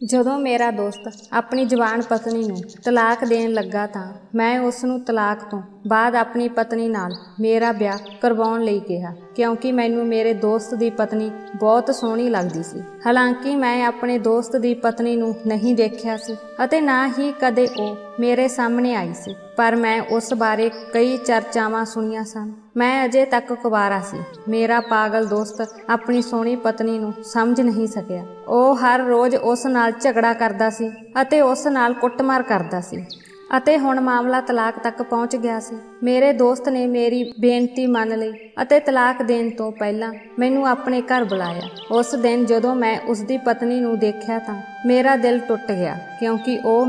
ਜਦੋਂ ਮੇਰਾ ਦੋਸਤ ਆਪਣੀ ਜਵਾਨ ਪਤਨੀ ਨੂੰ ਤਲਾਕ ਦੇਣ ਲੱਗਾ ਤਾਂ ਮੈਂ ਉਸ ਨੂੰ ਤਲਾਕ ਤੋਂ ਬਾਅਦ ਆਪਣੀ ਪਤਨੀ ਨਾਲ ਮੇਰਾ ਵਿਆਹ ਕਰਵਾਉਣ ਲਈ ਕਿਹਾ, ਕਿਉਂਕਿ ਮੈਨੂੰ ਮੇਰੇ ਦੋਸਤ ਦੀ ਪਤਨੀ ਬਹੁਤ ਸੋਹਣੀ ਲੱਗਦੀ ਸੀ। ਹਾਲਾਂਕਿ ਮੈਂ ਆਪਣੇ ਦੋਸਤ ਦੀ ਪਤਨੀ ਨੂੰ ਨਹੀਂ ਦੇਖਿਆ ਸੀ ਅਤੇ ਨਾ ਹੀ ਕਦੇ ਉਹ ਮੇਰੇ ਸਾਹਮਣੇ ਆਈ ਸੀ, ਪਰ ਮੈਂ ਉਸ ਬਾਰੇ ਕਈ ਚਰਚਾਵਾਂ ਸੁਣੀਆਂ ਸਨ। ਮੈਂ ਅਜੇ ਤੱਕ ਕੁਵਾਰਾ ਸੀ। ਮੇਰਾ ਪਾਗਲ ਦੋਸਤ ਆਪਣੀ ਸੋਹਣੀ ਪਤਨੀ ਨੂੰ ਸਮਝ ਨਹੀਂ ਸਕਿਆ। ਉਹ ਹਰ ਰੋਜ਼ ਉਸ ਨਾਲ ਝਗੜਾ ਕਰਦਾ ਸੀ ਅਤੇ ਉਸ ਨਾਲ ਕੁੱਟਮਾਰ ਕਰਦਾ ਸੀ ਅਤੇ ਹੁਣ ਮਾਮਲਾ ਤਲਾਕ ਤੱਕ ਪਹੁੰਚ ਗਿਆ ਸੀ। ਮੇਰੇ ਦੋਸਤ ਨੇ ਮੇਰੀ ਬੇਨਤੀ ਮੰਨ ਲਈ ਅਤੇ ਤਲਾਕ ਦੇਣ ਤੋਂ ਪਹਿਲਾਂ ਮੈਨੂੰ ਆਪਣੇ ਘਰ ਬੁਲਾਇਆ। ਉਸ ਦਿਨ ਜਦੋਂ ਮੈਂ ਉਸ ਦੀ ਪਤਨੀ ਨੂੰ ਦੇਖਿਆ ਤਾਂ ਮੇਰਾ ਦਿਲ ਟੁੱਟ ਗਿਆ, ਕਿਉਂਕਿ ਉਹ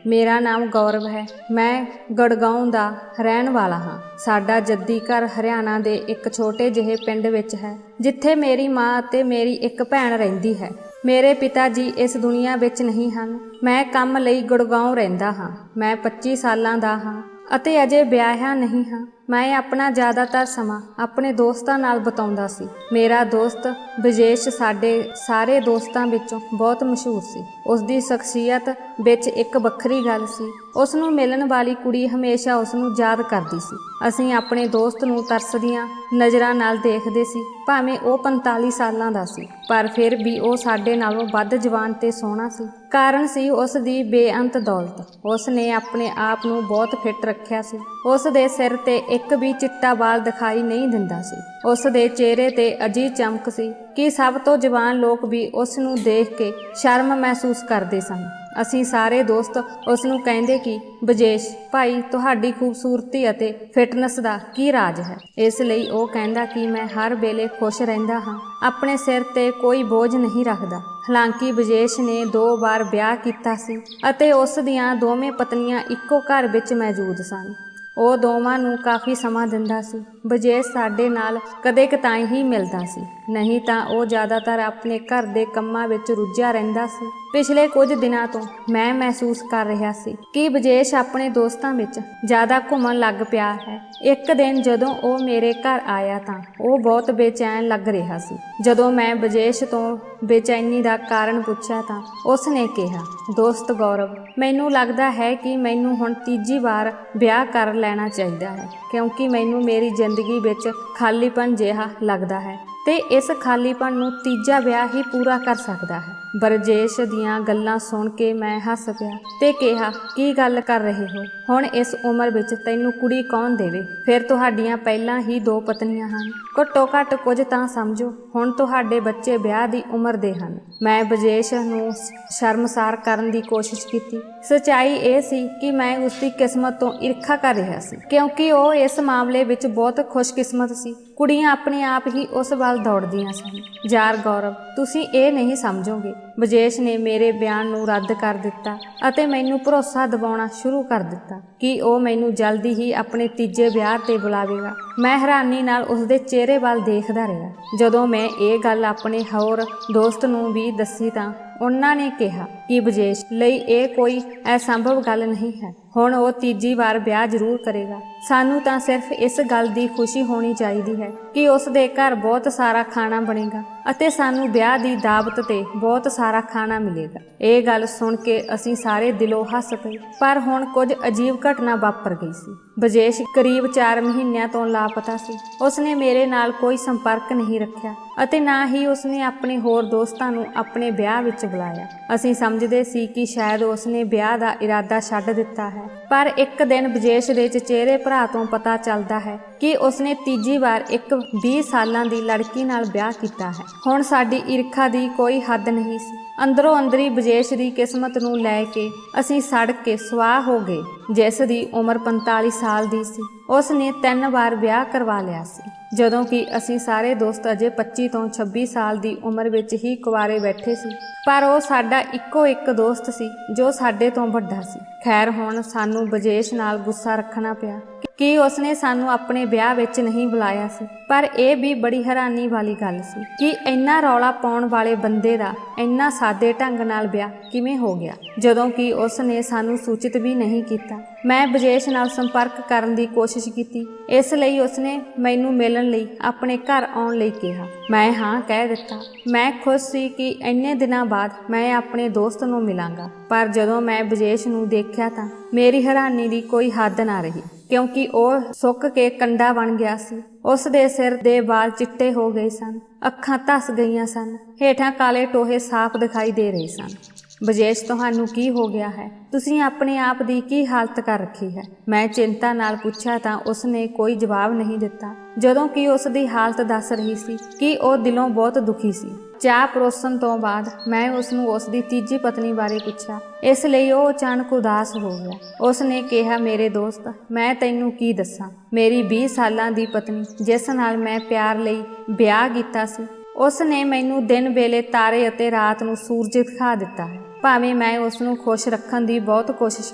ਮੇਰਾ ਨਾਮ ਗੌਰਵ ਹੈ। ਮੈਂ ਗੜਗਾਉਂ ਦਾ ਰਹਿਣ ਵਾਲਾ ਹਾਂ। ਸਾਡਾ ਜੱਦੀ ਘਰ ਹਰਿਆਣਾ ਦੇ ਇੱਕ ਛੋਟੇ ਜਿਹੇ ਪਿੰਡ ਵਿੱਚ ਹੈ, ਜਿੱਥੇ ਮੇਰੀ ਮਾਂ ਅਤੇ ਮੇਰੀ ਇੱਕ ਭੈਣ ਰਹਿੰਦੀ ਹੈ। ਮੇਰੇ ਪਿਤਾ ਜੀ ਇਸ ਦੁਨੀਆ ਵਿੱਚ ਨਹੀਂ ਹਨ। ਮੈਂ ਕੰਮ ਲਈ ਗੁੜਗਾਉਂ ਰਹਿੰਦਾ ਹਾਂ। ਮੈਂ 25 ਸਾਲਾਂ ਦਾ ਹਾਂ ਅਤੇ ਅਜੇ ਵਿਆਹਿਆ ਨਹੀਂ ਹਾਂ। ਮੈਂ ਆਪਣਾ ਜ਼ਿਆਦਾਤਰ ਸਮਾਂ ਆਪਣੇ ਦੋਸਤਾਂ ਨਾਲ ਬਿਤਾਉਂਦਾ ਸੀ। ਮੇਰਾ ਦੋਸਤ ਵਿਜੇਸ਼ ਸਾਡੇ ਸਾਰੇ ਦੋਸਤਾਂ ਵਿੱਚੋਂ ਬਹੁਤ ਮਸ਼ਹੂਰ ਸੀ। ਉਸ ਦੀ ਸ਼ਖਸੀਅਤ ਵਿੱਚ ਇੱਕ ਵੱਖਰੀ ਗੱਲ ਸੀ। ਉਸ ਨੂੰ ਮਿਲਣ ਵਾਲੀ ਕੁੜੀ ਹਮੇਸ਼ਾ ਉਸ ਨੂੰ ਯਾਦ ਕਰਦੀ ਸੀ। ਅਸੀਂ ਆਪਣੇ ਦੋਸਤ ਨੂੰ ਤਰਸਦੀਆਂ ਨਜ਼ਰਾਂ ਨਾਲ ਦੇਖਦੇ ਸੀ। ਭਾਵੇਂ ਉਹ 45 ਸਾਲਾਂ ਦਾ ਸੀ, ਪਰ ਫਿਰ ਵੀ ਉਹ ਸਾਡੇ ਨਾਲੋਂ ਵੱਧ ਜਵਾਨ ਤੇ ਸੋਹਣਾ ਸੀ। ਕਾਰਨ ਸੀ ਉਸ ਦੀ ਬੇਅੰਤ ਦੌਲਤ। ਉਸ ਨੇ ਆਪਣੇ ਆਪ ਨੂੰ ਬਹੁਤ ਫਿੱਟ ਰੱਖਿਆ ਸੀ। ਉਸ ਦੇ ਸਿਰ ਤੇ ਇੱਕ ਵੀ ਚਿੱਟਾ ਵਾਲ ਦਿਖਾਈ ਨਹੀਂ ਦਿੰਦਾ ਸੀ। ਉਸ ਦੇ ਚਿਹਰੇ ਤੇ ਅਜਿਹੀ ਚਮਕ ਸੀ ਕਿ ਸਭ ਤੋਂ ਜਵਾਨ ਲੋਕ ਵੀ ਉਸ ਨੂੰ ਦੇਖ ਕੇ ਸ਼ਰਮ ਮਹਿਸੂਸ ਕਰਦੇ ਸਨ। ਅਸੀਂ ਸਾਰੇ ਦੋਸਤ ਉਸ ਨੂੰ ਕਹਿੰਦੇ ਕਿ ਵਿਜੇਸ਼ ਭਾਈ, ਤੁਹਾਡੀ ਖੂਬਸੂਰਤੀ ਅਤੇ ਫਿਟਨੈਸ ਦਾ ਕੀ ਰਾਜ ਹੈ? ਇਸ ਲਈ ਉਹ ਕਹਿੰਦਾ ਕਿ ਮੈਂ ਹਰ ਵੇਲੇ ਖੁਸ਼ ਰਹਿੰਦਾ ਹਾਂ, ਆਪਣੇ ਸਿਰ ਤੇ ਕੋਈ ਬੋਝ ਨਹੀਂ ਰੱਖਦਾ। ਹਾਲਾਂਕਿ ਵਿਜੇਸ਼ ਨੇ 2 ਵਾਰ ਵਿਆਹ ਕੀਤਾ ਸੀ ਅਤੇ ਉਸ ਦੀਆਂ ਦੋਵੇਂ ਪਤਨੀਆਂ ਇੱਕੋ ਘਰ ਵਿੱਚ ਮੌਜੂਦ ਸਨ। ਉਹ ਦੋਵਾਂ ਨੂੰ ਕਾਫੀ ਸਮਾਂ ਦਿੰਦਾ ਸੀ। ਵਿਜੇਸ਼ ਸਾਡੇ ਨਾਲ ਕਦੇ ਕਤਾਈ ਹੀ ਮਿਲਦਾ ਸੀ, ਨਹੀਂ ਤਾਂ ਉਹ ਜ਼ਿਆਦਾਤਰ ਆਪਣੇ ਘਰ ਦੇ ਕੰਮਾਂ ਵਿੱਚ ਰੁੱਝਿਆ ਰਹਿੰਦਾ ਸੀ। ਪਿਛਲੇ ਕੁਝ ਦਿਨਾਂ ਤੋਂ ਮੈਂ ਮਹਿਸੂਸ ਕਰ ਰਿਹਾ ਸੀ ਕਿ ਵਿਜੇਸ਼ ਆਪਣੇ ਦੋਸਤਾਂ ਵਿੱਚ ਜ਼ਿਆਦਾ ਘੁੰਮਣ ਲੱਗ ਪਿਆ ਹੈ। ਇੱਕ ਦਿਨ ਜਦੋਂ ਉਹ ਮੇਰੇ ਘਰ ਆਇਆ ਤਾਂ ਉਹ ਬਹੁਤ ਬੇਚੈਨ ਲੱਗ ਰਿਹਾ ਸੀ। ਜਦੋਂ ਮੈਂ ਵਿਜੇਸ਼ ਤੋਂ ਬੇਚੈਨੀ ਦਾ ਕਾਰਨ ਪੁੱਛਿਆ ਤਾਂ ਉਸ ਨੇ ਕਿਹਾ, ਦੋਸਤ ਗੌਰਵ, ਮੈਨੂੰ ਲੱਗਦਾ ਹੈ ਕਿ ਮੈਨੂੰ ਹੁਣ ਤੀਜੀ ਵਾਰ ਵਿਆਹ ਕਰ ਲੈਣਾ ਚਾਹੀਦਾ ਹੈ, ਕਿਉਂਕਿ ਮੈਨੂੰ ਮੇਰੀ ਜ਼ਿੰਦਗੀ ਵਿੱਚ ਖਾਲੀਪਨ ਜਿਹਾ ਲੱਗਦਾ ਹੈ ਤੇ ਇਸ ਖਾਲੀਪਨ ਨੂੰ ਤੀਜਾ ਵਿਆਹ ਹੀ ਪੂਰਾ ਕਰ ਸਕਦਾ ਹੈ। ਵਿਜੇਸ਼ ਦੀਆਂ ਗੱਲਾਂ ਸੁਣ ਕੇ ਮੈਂ ਹੱਸ ਪਿਆ ਤੇ ਕਿਹਾ, ਕੀ ਗੱਲ ਕਰ ਰਹੇ ਹੋ? ਹੁਣ ਇਸ ਉਮਰ ਵਿੱਚ ਤੈਨੂੰ ਕੁੜੀ ਕੌਣ ਦੇਵੇ? ਫਿਰ ਤੁਹਾਡੀਆਂ ਪਹਿਲਾਂ ਹੀ 2 ਪਤਨੀਆਂ ਹਨ। ਘੱਟੋ ਘੱਟ ਕੁਝ ਤਾਂ ਸਮਝੋ। ਹੁਣ ਤੁਹਾਡੇ ਬੱਚੇ ਵਿਆਹ ਦੀ ਉਮਰ ਦੇ ਹਨ। ਮੈਂ ਵਿਜੇਸ਼ ਨੂੰ ਸ਼ਰਮਸਾਰ ਕਰਨ ਦੀ ਕੋਸ਼ਿਸ਼ ਕੀਤੀ। ਸੱਚਾਈ ਇਹ ਸੀ ਕਿ ਮੈਂ ਉਸ ਦੀ ਕਿਸਮਤ ਤੋਂ ਈਰਖਾ ਕਰ ਰਿਹਾ ਸੀ, ਕਿਉਂਕਿ ਉਹ ਇਸ ਮਾਮਲੇ ਵਿੱਚ ਬਹੁਤ ਖੁਸ਼ਕਿਸਮਤ ਸੀ। ਕੁੜੀਆਂ ਆਪਣੇ ਆਪ ਹੀ ਉਸ ਵੱਲ ਦੌੜਦੀਆਂ ਸਨ। ਯਾਰ ਗੌਰਵ, ਤੁਸੀਂ ਇਹ ਨਹੀਂ ਸਮਝੋਗੇ। ਵਿਜੇਸ਼ ਨੇ ਮੇਰੇ ਬਿਆਨ ਨੂੰ ਰੱਦ ਕਰ ਦਿੱਤਾ ਅਤੇ ਮੈਨੂੰ ਭਰੋਸਾ ਦਿਵਾਉਣਾ ਸ਼ੁਰੂ ਕਰ ਦਿੱਤਾ ਕਿ ਉਹ ਮੈਨੂੰ ਜਲਦੀ ਹੀ ਆਪਣੇ ਤੀਜੇ ਵਿਆਹ ਤੇ ਬੁਲਾਵੇਗਾ। ਮੈਂ ਹੈਰਾਨੀ ਨਾਲ ਉਸਦੇ ਚਿਹਰੇ ਵੱਲ ਦੇਖਦਾ ਰਿਹਾ। ਜਦੋਂ ਮੈਂ ਇਹ ਗੱਲ ਆਪਣੇ ਹੋਰ ਦੋਸਤ ਨੂੰ ਵੀ ਦੱਸੀ ਤਾਂ ਉਹਨਾਂ ਨੇ ਕਿਹਾ ਕਿ ਵਿਜੇਸ਼ ਲਈ ਇਹ ਕੋਈ ਅਸੰਭਵ ਗੱਲ ਨਹੀਂ ਹੈ। ਹੁਣ ਉਹ ਤੀਜੀ ਵਾਰ ਵਿਆਹ ਜ਼ਰੂਰ ਕਰੇਗਾ। ਸਾਨੂੰ ਤਾਂ ਸਿਰਫ ਇਸ ਗੱਲ ਦੀ ਖੁਸ਼ੀ ਹੋਣੀ ਚਾਹੀਦੀ ਹੈ ਕਿ ਉਸ ਦੇ ਘਰ ਬਹੁਤ ਸਾਰਾ ਖਾਣਾ ਬਣੇਗਾ ਅਤੇ ਸਾਨੂੰ ਵਿਆਹ ਦੀ ਦਾਵਤ ਤੇ ਬਹੁਤ ਸਾਰਾ ਖਾਣਾ ਮਿਲੇਗਾ। ਇਹ ਗੱਲ ਸੁਣ ਕੇ ਅਸੀਂ ਸਾਰੇ ਦਿਲੋਂ ਹੱਸ ਪਏ। ਪਰ ਹੁਣ ਕੁਝ ਅਜੀਬ ਘਟਨਾ ਵਾਪਰ ਗਈ ਸੀ। ਵਿਜੇਸ਼ ਕਰੀਬ 4 ਮਹੀਨਿਆਂ ਤੋਂ ਲਾਪਤਾ ਸੀ। ਉਸਨੇ ਮੇਰੇ ਨਾਲ ਕੋਈ ਸੰਪਰਕ ਨਹੀਂ ਰੱਖਿਆ ਅਤੇ ਨਾ ਹੀ ਉਸਨੇ ਆਪਣੇ ਹੋਰ ਦੋਸਤਾਂ ਨੂੰ ਆਪਣੇ ਵਿਆਹ ਵਿੱਚ ਬੁਲਾਇਆ। ਅਸੀਂ ਸਮਝਦੇ ਸੀ ਕਿ ਸ਼ਾਇਦ ਉਸਨੇ ਵਿਆਹ ਦਾ ਇਰਾਦਾ ਛੱਡ ਦਿੱਤਾ ਹੈ, ਪਰ ਇੱਕ ਦਿਨ ਵਿਜੇਸ਼ ਦੇ ਚਚੇਰੇ ਭਰਾ ਤੋਂ ਪਤਾ ਚੱਲਦਾ ਹੈ ਕਿ ਉਸਨੇ ਤੀਜੀ ਵਾਰ ਇੱਕ 20 ਸਾਲਾਂ ਦੀ ਲੜਕੀ ਨਾਲ ਵਿਆਹ ਕੀਤਾ ਹੈ। ਹੁਣ ਸਾਡੀ ਈਰਖਾ ਦੀ ਕੋਈ ਹੱਦ ਨਹੀਂ ਸੀ। ਅੰਦਰੋਂ ਅੰਦਰੀ ਵਿਜੇਸ਼ ਦੀ ਕਿਸਮਤ ਨੂੰ ਲੈ ਕੇ ਅਸੀਂ ਸੜ ਕੇ ਸੁਆਹ ਹੋ ਗਏ। ਜਿਸ ਦੀ ਉਮਰ 45 ਸਾਲ ਦੀ ਸੀ, ਉਸ ਨੇ 3 ਵਾਰ ਵਿਆਹ ਕਰਵਾ ਲਿਆ ਸੀ, ਜਦੋਂ ਕਿ ਅਸੀਂ ਸਾਰੇ ਦੋਸਤ ਅਜੇ 25 ਤੋਂ 26 ਸਾਲ ਦੀ ਉਮਰ ਵਿੱਚ ਹੀ ਕੁਆਰੇ ਬੈਠੇ ਸੀ। ਪਰ ਉਹ ਸਾਡਾ ਇੱਕੋ ਇੱਕ ਦੋਸਤ ਸੀ ਜੋ ਸਾਡੇ ਤੋਂ ਵੱਡਾ ਸੀ। ਖੈਰ, ਹੁਣ ਸਾਨੂੰ ਵਿਜੇਸ਼ ਨਾਲ ਗੁੱਸਾ ਰੱਖਣਾ ਪਿਆ ਕਿ ਉਸਨੇ ਸਾਨੂੰ ਆਪਣੇ ਵਿਆਹ ਵਿੱਚ ਨਹੀਂ ਬੁਲਾਇਆ ਸੀ। ਪਰ ਇਹ ਵੀ ਬੜੀ ਹੈਰਾਨੀ ਵਾਲੀ ਗੱਲ ਸੀ ਕਿ ਇੰਨਾ ਰੌਲਾ ਪਾਉਣ ਵਾਲੇ ਬੰਦੇ ਦਾ ਇੰਨਾ ਸਾਦੇ ਢੰਗ ਨਾਲ ਵਿਆਹ ਕਿਵੇਂ ਹੋ ਗਿਆ, ਜਦੋਂ ਕਿ ਉਸ ਨੇ ਸਾਨੂੰ ਸੂਚਿਤ ਵੀ ਨਹੀਂ ਕੀਤਾ। ਮੈਂ ਬਜੇਸ਼ ਨਾਲ ਸੰਪਰਕ ਕਰਨ ਦੀ ਕੋਸ਼ਿਸ਼ ਕੀਤੀ, ਇਸ ਲਈ ਉਸਨੇ ਮੈਨੂੰ ਮਿਲਣ ਲਈ ਆਪਣੇ ਘਰ ਆਉਣ ਲਈ ਕਿਹਾ। ਮੈਂ ਹਾਂ ਕਹਿ ਦਿੱਤਾ। ਮੈਂ ਖੁਸ਼ ਸੀ ਕਿ ਇੰਨੇ ਦਿਨਾਂ ਬਾਅਦ ਮੈਂ ਆਪਣੇ ਦੋਸਤ ਨੂੰ ਮਿਲਾਂਗਾ, ਪਰ ਜਦੋਂ ਮੈਂ ਬਜੇਸ਼ ਨੂੰ ਦੇਖਿਆ ਤਾਂ ਮੇਰੀ ਹੈਰਾਨੀ ਦੀ ਕੋਈ ਹੱਦ ਨਾ ਰਹੀ, ਕਿਉਂਕਿ ਉਹ ਸੁੱਕ ਕੇ ਕੰਡਾ ਬਣ ਗਿਆ ਸੀ। ਉਸ ਦੇ ਸਿਰ ਦੇ ਵਾਲ ਚਿੱਟੇ ਹੋ ਗਏ ਸਨ, ਅੱਖਾਂ ਧੱਸ ਗਈਆਂ ਸਨ, ਹੇਠਾਂ ਕਾਲੇ ਟੋਹੇ ਸਾਫ਼ ਦਿਖਾਈ ਦੇ ਰਹੇ ਸਨ। ਬਜੇਸ਼, ਤੁਹਾਨੂੰ ਕੀ ਹੋ ਗਿਆ ਹੈ? ਤੁਸੀਂ ਆਪਣੇ ਆਪ ਦੀ ਕੀ ਹਾਲਤ ਕਰ ਰੱਖੀ ਹੈ? ਮੈਂ ਚਿੰਤਾ ਨਾਲ ਪੁੱਛਿਆ ਤਾਂ ਉਸਨੇ ਕੋਈ ਜਵਾਬ ਨਹੀਂ ਦਿੱਤਾ, ਜਦੋਂ ਕਿ ਉਸ ਦੀ ਹਾਲਤ ਦੱਸ ਰਹੀ ਸੀ ਕਿ ਉਹ ਦਿਲੋਂ ਬਹੁਤ ਦੁਖੀ ਸੀ। ਚਾਹ ਪਰੋਸਣ ਤੋਂ ਬਾਅਦ ਮੈਂ ਉਸਨੂੰ ਉਸ ਦੀ ਤੀਜੀ ਪਤਨੀ ਬਾਰੇ ਪੁੱਛਿਆ, ਇਸ ਲਈ ਉਹ ਅਚਾਨਕ ਉਦਾਸ ਹੋ ਗਿਆ। ਉਸ ਨੇ ਕਿਹਾ, ਮੇਰੇ ਦੋਸਤ, ਮੈਂ ਤੈਨੂੰ ਕੀ ਦੱਸਾਂ, ਮੇਰੀ 20 ਸਾਲਾਂ ਦੀ ਪਤਨੀ ਜਿਸ ਨਾਲ ਮੈਂ ਪਿਆਰ ਲਈ ਵਿਆਹ ਕੀਤਾ ਸੀ, ਉਸ ਨੇ ਮੈਨੂੰ ਦਿਨ ਵੇਲੇ ਤਾਰੇ ਅਤੇ ਰਾਤ ਨੂੰ ਸੂਰਜ ਦਿਖਾ ਦਿੱਤਾ ਹੈ। ਭਾਵੇਂ ਮੈਂ ਉਸ ਨੂੰ ਖੁਸ਼ ਰੱਖਣ ਦੀ ਬਹੁਤ ਕੋਸ਼ਿਸ਼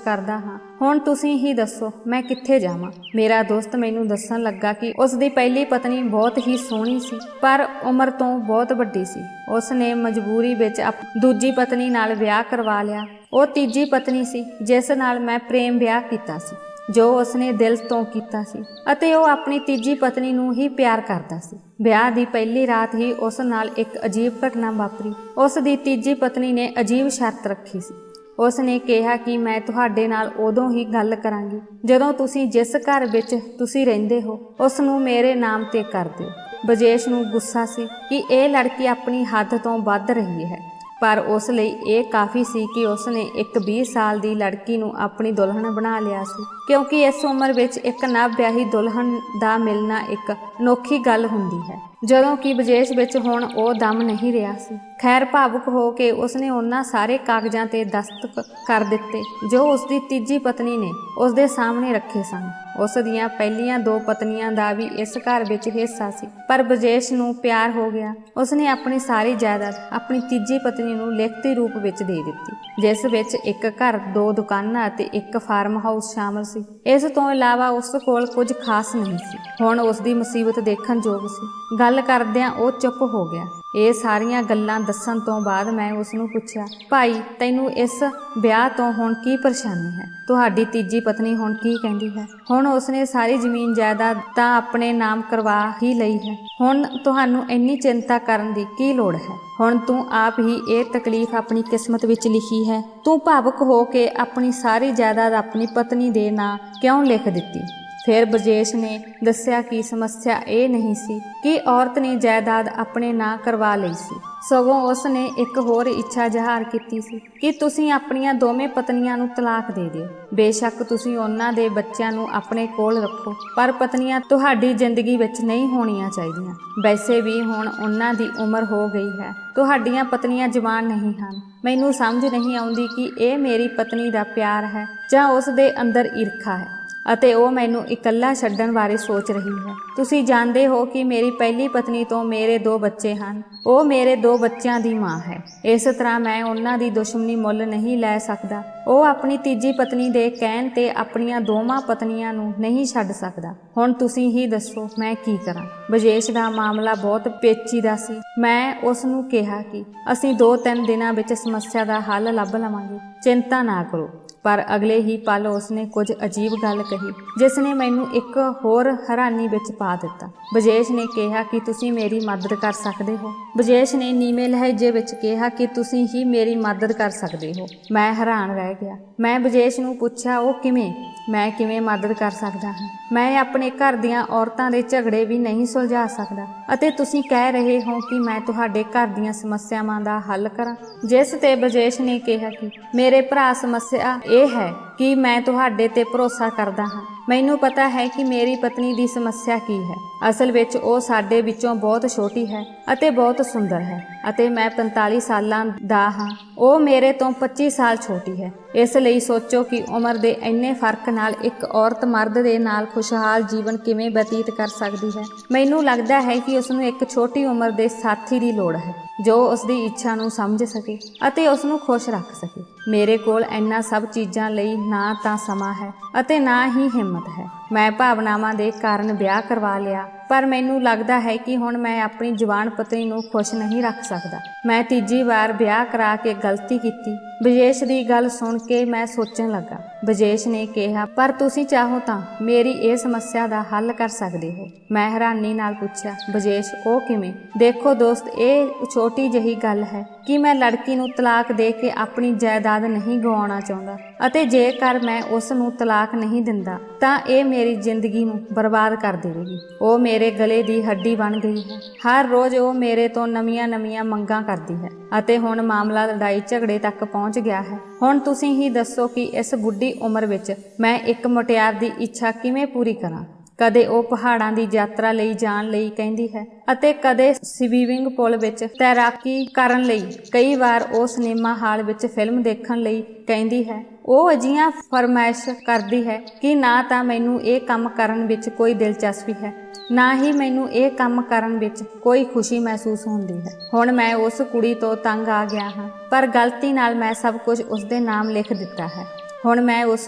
ਕਰਦਾ ਹਾਂ। ਹੁਣ ਤੁਸੀਂ ਹੀ ਦੱਸੋ ਮੈਂ ਕਿੱਥੇ ਜਾਵਾਂ? ਮੇਰਾ ਦੋਸਤ ਮੈਨੂੰ ਦੱਸਣ ਲੱਗਾ ਕਿ ਉਸ ਦੀ ਪਹਿਲੀ ਪਤਨੀ ਬਹੁਤ ਹੀ ਸੋਹਣੀ ਸੀ, ਪਰ ਉਮਰ ਤੋਂ ਬਹੁਤ ਵੱਡੀ ਸੀ। ਉਸ ਨੇ ਮਜਬੂਰੀ ਵਿੱਚ ਦੂਜੀ ਪਤਨੀ ਨਾਲ ਵਿਆਹ ਕਰਵਾ ਲਿਆ। ਉਹ ਤੀਜੀ ਪਤਨੀ ਸੀ ਜਿਸ ਨਾਲ ਮੈਂ ਪ੍ਰੇਮ ਵਿਆਹ ਕੀਤਾ ਸੀ, ਜੋ ਉਸਨੇ ਦਿਲ ਤੋਂ ਕੀਤਾ ਸੀ, ਅਤੇ ਉਹ ਆਪਣੀ ਤੀਜੀ ਪਤਨੀ ਨੂੰ ਹੀ ਪਿਆਰ ਕਰਦਾ ਸੀ। ਵਿਆਹ ਦੀ ਪਹਿਲੀ ਰਾਤ ਹੀ ਉਸ ਨਾਲ ਇੱਕ ਅਜੀਬ ਘਟਨਾ ਵਾਪਰੀ। ਉਸ ਦੀ ਤੀਜੀ ਪਤਨੀ ਨੇ ਅਜੀਬ ਸ਼ਰਤ ਰੱਖੀ ਸੀ। ਉਸ ਨੇ ਕਿਹਾ ਕਿ ਮੈਂ ਤੁਹਾਡੇ ਨਾਲ ਉਦੋਂ ਹੀ ਗੱਲ ਕਰਾਂਗੀ ਜਦੋਂ ਤੁਸੀਂ ਜਿਸ ਘਰ ਵਿੱਚ ਤੁਸੀਂ ਰਹਿੰਦੇ ਹੋ ਉਸ ਨੂੰ ਮੇਰੇ ਨਾਮ ਤੇ ਕਰ ਦਿਓ। ਬਜੇਸ਼ ਨੂੰ ਗੁੱਸਾ ਸੀ ਕਿ ਇਹ ਲੜਕੀ ਆਪਣੀ ਹੱਦ ਤੋਂ ਵੱਧ ਰਹੀ ਹੈ, ਪਰ ਉਸ ਲਈ ਇਹ ਕਾਫੀ ਸੀ ਕਿ ਉਸ ਨੇ ਇੱਕ 20 ਸਾਲ ਦੀ ਲੜਕੀ ਨੂੰ ਆਪਣੀ ਦੁਲਹਨ ਬਣਾ ਲਿਆ ਸੀ, ਕਿਉਂਕਿ ਇਸ ਉਮਰ ਵਿੱਚ ਇੱਕ ਨਵ ਵਿਆਹੀ ਦੁਲਹਨ ਦਾ ਮਿਲਣਾ ਇੱਕ ਅਨੋਖੀ ਗੱਲ ਹੁੰਦੀ ਹੈ, ਜਦੋਂ ਕਿ ਬਜੇਸ਼ ਵਿੱਚ ਹੁਣ ਉਹ ਦਮ ਨਹੀਂ ਰਿਹਾ ਸੀ। ਖੈਰ, ਭਾਵੁਕ ਹੋ ਕੇ ਉਸਨੇ ਉਹਨਾਂ ਸਾਰੇ ਕਾਗਜ਼ਾਂ ਤੇ ਦਸਤਖਤ ਕਰ ਦਿੱਤੇ ਜੋ ਉਸ ਦੀ ਤੀਜੀ ਪਤਨੀ ਨੇ ਉਸ ਦੇ ਸਾਹਮਣੇ ਰੱਖੇ ਸਨ। ਉਸ ਦੀਆਂ ਪਹਿਲੀਆਂ 2 ਪਤਨੀਆਂ ਦਾ ਵੀ ਇਸ ਘਰ ਵਿੱਚ ਹਿੱਸਾ ਸੀ, ਪਰ ਬਜੇਸ਼ ਨੂੰ ਪਿਆਰ ਹੋ ਗਿਆ। ਉਸਨੇ ਆਪਣੀ ਸਾਰੀ ਜਾਇਦਾਦ ਆਪਣੀ ਤੀਜੀ ਪਤਨੀ ਨੂੰ ਲਿਖਤੀ ਰੂਪ ਵਿੱਚ ਦੇ ਦਿੱਤੀ, ਜਿਸ ਵਿੱਚ ਇੱਕ ਘਰ, 2 ਦੁਕਾਨਾਂ ਅਤੇ ਇੱਕ ਫਾਰਮ ਹਾਊਸ ਸ਼ਾਮਲ ਸੀ। ਇਸ ਤੋਂ ਇਲਾਵਾ ਉਸ ਕੋਲ ਕੁਝ ਖਾਸ ਨਹੀਂ ਸੀ। ਹੁਣ ਉਸ ਦੀ ਮੁਸੀਬਤ ਦੇਖਣ ਯੋਗ ਸੀ। ਗੱਲ ਕਰਦਿਆਂ ਉਹ ਚੁੱਪ ਹੋ ਗਿਆ। ਇਹ ਸਾਰੀਆਂ ਗੱਲਾਂ ਦੱਸਣ ਤੋਂ ਬਾਅਦ ਮੈਂ ਉਸ ਨੂੰ ਪੁੱਛਿਆ, ਭਾਈ, ਤੈਨੂੰ ਇਸ ਵਿਆਹ ਤੋਂ ਹੁਣ ਕੀ ਪਰੇਸ਼ਾਨੀ ਹੈ? ਤੁਹਾਡੀ ਤੀਜੀ ਪਤਨੀ ਹੁਣ ਕੀ ਕਹਿੰਦੀ ਹੈ? ਹੁਣ ਉਸਨੇ ਸਾਰੀ ਜ਼ਮੀਨ ਜਾਇਦਾਦ ਤਾਂ ਆਪਣੇ ਨਾਮ ਕਰਵਾ ਹੀ ਲਈ ਹੈ। ਹੁਣ ਤੁਹਾਨੂੰ ਇੰਨੀ ਚਿੰਤਾ ਕਰਨ ਦੀ ਕੀ ਲੋੜ ਹੈ? ਹੁਣ ਤੂੰ ਆਪ ਹੀ ਇਹ ਤਕਲੀਫ ਆਪਣੀ ਕਿਸਮਤ ਵਿੱਚ ਲਿਖੀ ਹੈ। ਤੂੰ ਭਾਵੁਕ ਹੋ ਕੇ ਆਪਣੀ ਸਾਰੀ ਜਾਇਦਾਦ ਆਪਣੀ ਪਤਨੀ ਦੇ ਨਾਂ ਕਿਉਂ ਲਿਖ ਦਿੱਤੀ? ਫਿਰ ਬਜੇਸ਼ ਨੇ ਦੱਸਿਆ ਕਿ ਸਮੱਸਿਆ ਇਹ ਨਹੀਂ ਸੀ ਕਿ ਔਰਤ ਨੇ ਜਾਇਦਾਦ ਆਪਣੇ ਨਾਂ ਕਰਵਾ ਲਈ ਸੀ, ਸਗੋਂ ਉਸ ਨੇ ਇੱਕ ਹੋਰ ਇੱਛਾ ਜ਼ਾਹਰ ਕੀਤੀ ਸੀ ਕਿ ਤੁਸੀਂ ਆਪਣੀਆਂ ਦੋਵੇਂ ਪਤਨੀਆਂ ਨੂੰ ਤਲਾਕ ਦੇ ਦਿਓ। ਬੇਸ਼ੱਕ ਤੁਸੀਂ ਉਹਨਾਂ ਦੇ ਬੱਚਿਆਂ ਨੂੰ ਆਪਣੇ ਕੋਲ ਰੱਖੋ, ਪਰ ਪਤਨੀਆਂ ਤੁਹਾਡੀ ਜ਼ਿੰਦਗੀ ਵਿੱਚ ਨਹੀਂ ਹੋਣੀਆਂ ਚਾਹੀਦੀਆਂ। ਵੈਸੇ ਵੀ ਹੁਣ ਉਹਨਾਂ ਦੀ ਉਮਰ ਹੋ ਗਈ ਹੈ, ਤੁਹਾਡੀਆਂ ਪਤਨੀਆਂ ਜਵਾਨ ਨਹੀਂ ਹਨ। ਮੈਨੂੰ ਸਮਝ ਨਹੀਂ ਆਉਂਦੀ ਕਿ ਇਹ ਮੇਰੀ ਪਤਨੀ ਦਾ ਪਿਆਰ ਹੈ ਜਾਂ ਉਸ ਦੇ ਅੰਦਰ ਈਰਖਾ ਹੈ, ਅਤੇ ਉਹ ਮੈਨੂੰ ਇਕੱਲਾ ਛੱਡਣ ਬਾਰੇ ਸੋਚ ਰਹੀ ਹੈ। ਤੁਸੀਂ ਜਾਣਦੇ ਹੋ ਕਿ ਮੇਰੀ ਪਹਿਲੀ ਪਤਨੀ ਤੋਂ ਮੇਰੇ 2 ਬੱਚੇ ਹਨ। ਉਹ ਮੇਰੇ 2 ਬੱਚਿਆਂ ਦੀ ਮਾਂ ਹੈ। ਇਸ ਤਰ੍ਹਾਂ ਮੈਂ ਉਹਨਾਂ ਦੀ ਦੁਸ਼ਮਣੀ ਮੁੱਲ ਨਹੀਂ ਲੈ ਸਕਦਾ। ਉਹ ਆਪਣੀ ਤੀਜੀ ਪਤਨੀ ਦੇ ਕਹਿਣ ਤੇ ਆਪਣੀਆਂ ਦੋਵਾਂ ਪਤਨੀਆਂ ਨੂੰ ਨਹੀਂ ਛੱਡ ਸਕਦਾ। ਹੁਣ ਤੁਸੀਂ ਹੀ ਦੱਸੋ ਮੈਂ ਕੀ ਕਰਾਂ? ਬਜੇਸ਼ ਦਾ ਮਾਮਲਾ ਬਹੁਤ ਪੇਚੀਦਾ ਸੀ। ਮੈਂ ਉਸ ਨੂੰ ਕਿਹਾ ਕਿ ਅਸੀਂ 2-3 ਦਿਨਾਂ ਵਿੱਚ ਸਮੱਸਿਆ ਦਾ ਹੱਲ ਲੱਭ ਲਵਾਂਗੇ, ਚਿੰਤਾ ਨਾ ਕਰੋ। ਪਰ ਅਗਲੇ ਹੀ ਪਲ ਉਸਨੇ ਕੁਝ ਅਜੀਬ ਗੱਲ ਕਹੀ ਜਿਸ ਨੇ ਮੈਨੂੰ ਇੱਕ ਹੋਰ ਹੈਰਾਨੀ ਵਿੱਚ ਪਾ ਦਿੱਤਾ। ਬਜੇਸ਼ ਨੇ ਕਿਹਾ ਕਿ ਤੁਸੀਂ ਮੇਰੀ ਮਦਦ ਕਰ ਸਕਦੇ ਹੋ। ਬਜੇਸ਼ ਨੇ ਨੀਵੇਂ ਲਹਿਜੇ ਵਿੱਚ ਕਿਹਾ ਕਿ ਤੁਸੀਂ ਹੀ ਮੇਰੀ ਮਦਦ ਕਰ ਸਕਦੇ ਹੋ। ਮੈਂ ਹੈਰਾਨ ਰਹਿ ਗਿਆ। ਮੈਂ ਬਜੇਸ਼ ਨੂੰ ਪੁੱਛਿਆ, ਉਹ ਕਿਵੇਂ? ਮੈਂ ਕਿਵੇਂ ਮਦਦ ਕਰ ਸਕਦਾ ਹਾਂ? ਮੈਂ ਆਪਣੇ ਘਰ ਦੀਆਂ ਔਰਤਾਂ ਦੇ ਝਗੜੇ ਵੀ ਨਹੀਂ ਸੁਲਝਾ ਸਕਦਾ, ਅਤੇ ਤੁਸੀਂ ਕਹਿ ਰਹੇ ਹੋ ਕਿ ਮੈਂ ਤੁਹਾਡੇ ਘਰ ਦੀਆਂ ਸਮੱਸਿਆਵਾਂ ਦਾ ਹੱਲ ਕਰਾਂ। ਜਿਸ ਤੇ ਬਜੇਸ਼ ਨੇ ਕਿਹਾ ਕਿ ਮੇਰੇ ਭਰਾ, ਸਮੱਸਿਆ ਇਹ ਹੈ ਕਿ ਮੈਂ ਤੁਹਾਡੇ ਤੇ ਭਰੋਸਾ ਕਰਦਾ ਹਾਂ। ਮੈਨੂੰ ਪਤਾ ਹੈ ਕਿ ਮੇਰੀ ਪਤਨੀ ਦੀ ਸਮੱਸਿਆ ਕੀ ਹੈ। ਅਸਲ ਵਿੱਚ ਉਹ ਸਾਡੇ ਵਿੱਚੋਂ ਬਹੁਤ ਛੋਟੀ ਹੈ ਅਤੇ ਬਹੁਤ ਸੁੰਦਰ ਹੈ, ਅਤੇ ਮੈਂ 45 ਸਾਲਾਂ ਦਾ ਹਾਂ। ਉਹ ਮੇਰੇ ਤੋਂ 25 ਸਾਲ ਛੋਟੀ ਹੈ। ਇਸ ਲਈ ਸੋਚੋ ਕਿ ਉਮਰ ਦੇ ਇੰਨੇ ਫਰਕ ਨਾਲ ਇੱਕ ਔਰਤ ਮਰਦ ਦੇ ਨਾਲ ਖੁਸ਼ਹਾਲ ਜੀਵਨ ਕਿਵੇਂ ਬਤੀਤ ਕਰ ਸਕਦੀ ਹੈ। ਮੈਨੂੰ ਲੱਗਦਾ ਹੈ ਕਿ ਉਸ ਨੂੰ ਇੱਕ ਛੋਟੀ ਉਮਰ ਦੇ ਸਾਥੀ ਦੀ ਲੋੜ ਹੈ। ਜੋ ਉਸ ਦੀ ਇੱਛਾ ਨੂੰ ਸਮਝ ਸਕੇ ਅਤੇ ਉਸ ਨੂੰ ਖੁਸ਼ ਰੱਖ ਸਕੇ। ਮੇਰੇ ਕੋਲ ਇਹਨਾਂ ਸਭ ਚੀਜ਼ਾਂ ਲਈ ਨਾ ਤਾਂ ਸਮਾਂ ਹੈ ਅਤੇ ਨਾ ਹੀ ਹਿੰਮਤ ਹੈ। ਮੈਂ ਭਾਵਨਾਵਾਂ ਦੇ ਕਾਰਨ ਵਿਆਹ ਕਰਵਾ ਲਿਆ, ਪਰ ਮੈਨੂੰ ਲੱਗਦਾ ਹੈ ਕਿ ਹੁਣ ਮੈਂ ਆਪਣੀ ਜਵਾਨ ਪਤਨੀ ਨੂੰ ਖੁਸ਼ ਨਹੀਂ ਰੱਖ ਸਕਦਾ। ਮੈਂ ਤੀਜੀ ਵਾਰ ਵਿਆਹ ਕਰਾ ਕੇ ਗਲਤੀ ਕੀਤੀ। ਬਜੇਸ਼ ਦੀ ਗੱਲ ਸੁਣ ਕੇ ਮੈਂ ਸੋਚਣ ਲੱਗਾ। ਬਜੇਸ਼ ਨੇ ਕਿਹਾ, ਪਰ ਤੁਸੀਂ ਚਾਹੋ ਤਾਂ ਮੇਰੀ ਇਹ ਸਮੱਸਿਆ ਦਾ ਹੱਲ ਕਰ ਸਕਦੇ ਹੋ। ਮੈਂ ਹੈਰਾਨੀ ਨਾਲ ਪੁੱਛਿਆ, ਬਜੇਸ਼ ਉਹ ਕਿਵੇਂ? ਦੇਖੋ ਦੋਸਤ, ਇਹ ਛੋਟੀ ਜਿਹੀ ਗੱਲ ਹੈ ਕਿ ਮੈਂ ਲੜਕੀ ਨੂੰ ਤਲਾਕ ਦੇ ਕੇ ਆਪਣੀ ਜਾਇਦਾਦ ਨਹੀਂ ਗਵਾਉਣਾ ਚਾਹੁੰਦਾ, ਅਤੇ ਜੇਕਰ ਮੈਂ ਉਸ ਨੂੰ ਤਲਾਕ ਨਹੀਂ ਦਿੰਦਾ ਤਾਂ ਇਹ ਮੇਰੀ ਜ਼ਿੰਦਗੀ ਨੂੰ ਬਰਬਾਦ ਕਰ ਦੇਵੇਗੀ। ਉਹ ਮੇਰੇ ਗਲੇ ਦੀ ਹੱਡੀ ਬਣ ਗਈ ਹੈ। ਹਰ ਰੋਜ਼ ਉਹ ਮੇਰੇ ਤੋਂ ਨਵੀਆਂ ਮੰਗਾਂ ਕਰਦੀ ਹੈ ਅਤੇ ਹੁਣ ਮਾਮਲਾ ਲੜਾਈ ਝਗੜੇ ਤੱਕ ਪਹੁੰਚ ਗਿਆ ਹੈ। ਹੁਣ ਤੁਸੀਂ ਹੀ ਦੱਸੋ ਕਿ ਇਸ ਬੁੱਢੀ ਉਮਰ ਵਿੱਚ ਮੈਂ ਇੱਕ ਮੁਟਿਆਰ ਦੀ ਇੱਛਾ ਕਿਵੇਂ ਪੂਰੀ ਕਰਾਂ? ਕਦੇ ਉਹ ਪਹਾੜਾਂ ਦੀ ਯਾਤਰਾ ਲਈ ਜਾਣ ਲਈ ਕਹਿੰਦੀ ਹੈ ਅਤੇ ਕਦੇ ਸਵੀਮਿੰਗ ਪੂਲ ਵਿੱਚ ਤੈਰਾਕੀ ਕਰਨ ਲਈ। ਕਈ ਵਾਰ ਉਹ ਸਿਨੇਮਾ ਹਾਲ ਵਿੱਚ ਫਿਲਮ ਦੇਖਣ ਲਈ ਕਹਿੰਦੀ ਹੈ। ਉਹ ਅਜਿਹੀਆਂ ਫਰਮਾਇਸ਼ ਕਰਦੀ ਹੈ ਕਿ ਨਾ ਤਾਂ ਮੈਨੂੰ ਇਹ ਕੰਮ ਕਰਨ ਵਿੱਚ ਕੋਈ ਦਿਲਚਸਪੀ ਹੈ, ਨਾ ਹੀ ਮੈਨੂੰ ਇਹ ਕੰਮ ਕਰਨ ਵਿੱਚ ਕੋਈ ਖੁਸ਼ੀ ਮਹਿਸੂਸ ਹੁੰਦੀ ਹੈ। ਹੁਣ ਮੈਂ ਉਸ ਕੁੜੀ ਤੋਂ ਤੰਗ ਆ ਗਿਆ ਹਾਂ, ਪਰ ਗਲਤੀ ਨਾਲ ਮੈਂ ਸਭ ਕੁਝ ਉਸਦੇ ਨਾਮ ਲਿਖ ਦਿੱਤਾ ਹੈ। ਹੁਣ ਮੈਂ ਉਸ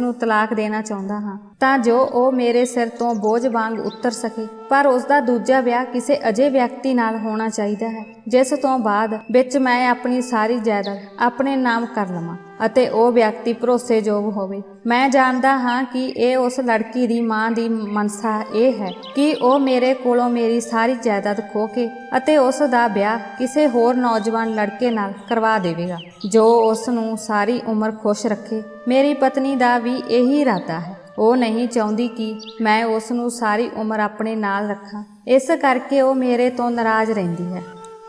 ਨੂੰ ਤਲਾਕ ਦੇਣਾ ਚਾਹੁੰਦਾ ਹਾਂ ਤਾਂ ਜੋ ਉਹ ਮੇਰੇ ਸਿਰ ਤੋਂ ਬੋਝ ਵਾਂਗ ਉਤਰ ਸਕੇ, ਪਰ ਉਸ ਦਾ ਦੂਜਾ ਵਿਆਹ ਕਿਸੇ ਅਜਿਹੇ ਵਿਅਕਤੀ ਨਾਲ ਹੋਣਾ ਚਾਹੀਦਾ ਹੈ ਜਿਸ ਤੋਂ ਬਾਅਦ ਵਿੱਚ ਮੈਂ ਆਪਣੀ ਸਾਰੀ ਜਾਇਦਾਦ ਆਪਣੇ ਨਾਮ ਕਰ ਲਵਾਂ ਅਤੇ ਉਹ ਵਿਅਕਤੀ ਭਰੋਸੇਯੋਗ ਹੋਵੇ। ਮੈਂ ਜਾਣਦਾ ਹਾਂ ਕਿ ਇਹ ਉਸ ਲੜਕੀ ਦੀ ਮਾਂ ਦੀ ਮਨਸਾ ਇਹ ਹੈ ਕਿ ਉਹ ਮੇਰੇ ਕੋਲੋਂ ਮੇਰੀ ਸਾਰੀ ਜਾਇਦਾਦ ਖੋਹ ਕੇ ਅਤੇ ਉਸ ਦਾ ਵਿਆਹ ਕਿਸੇ ਹੋਰ ਨੌਜਵਾਨ ਲੜਕੇ ਨਾਲ ਕਰਵਾ ਦੇਵੇਗਾ ਜੋ ਉਸ ਨੂੰ ਸਾਰੀ ਉਮਰ ਖੁਸ਼ ਰੱਖੇ। ਮੇਰੀ ਪਤਨੀ ਦਾ ਵੀ ਇਹੀ ਇਰਾਦਾ ਹੈ। ਉਹ ਨਹੀਂ ਚਾਹੁੰਦੀ ਕਿ ਮੈਂ ਉਸ ਨੂੰ ਸਾਰੀ ਉਮਰ ਆਪਣੇ ਨਾਲ ਰੱਖਾਂ, ਇਸ ਕਰਕੇ ਉਹ ਮੇਰੇ ਤੋਂ ਨਾਰਾਜ਼ ਰਹਿੰਦੀ ਹੈ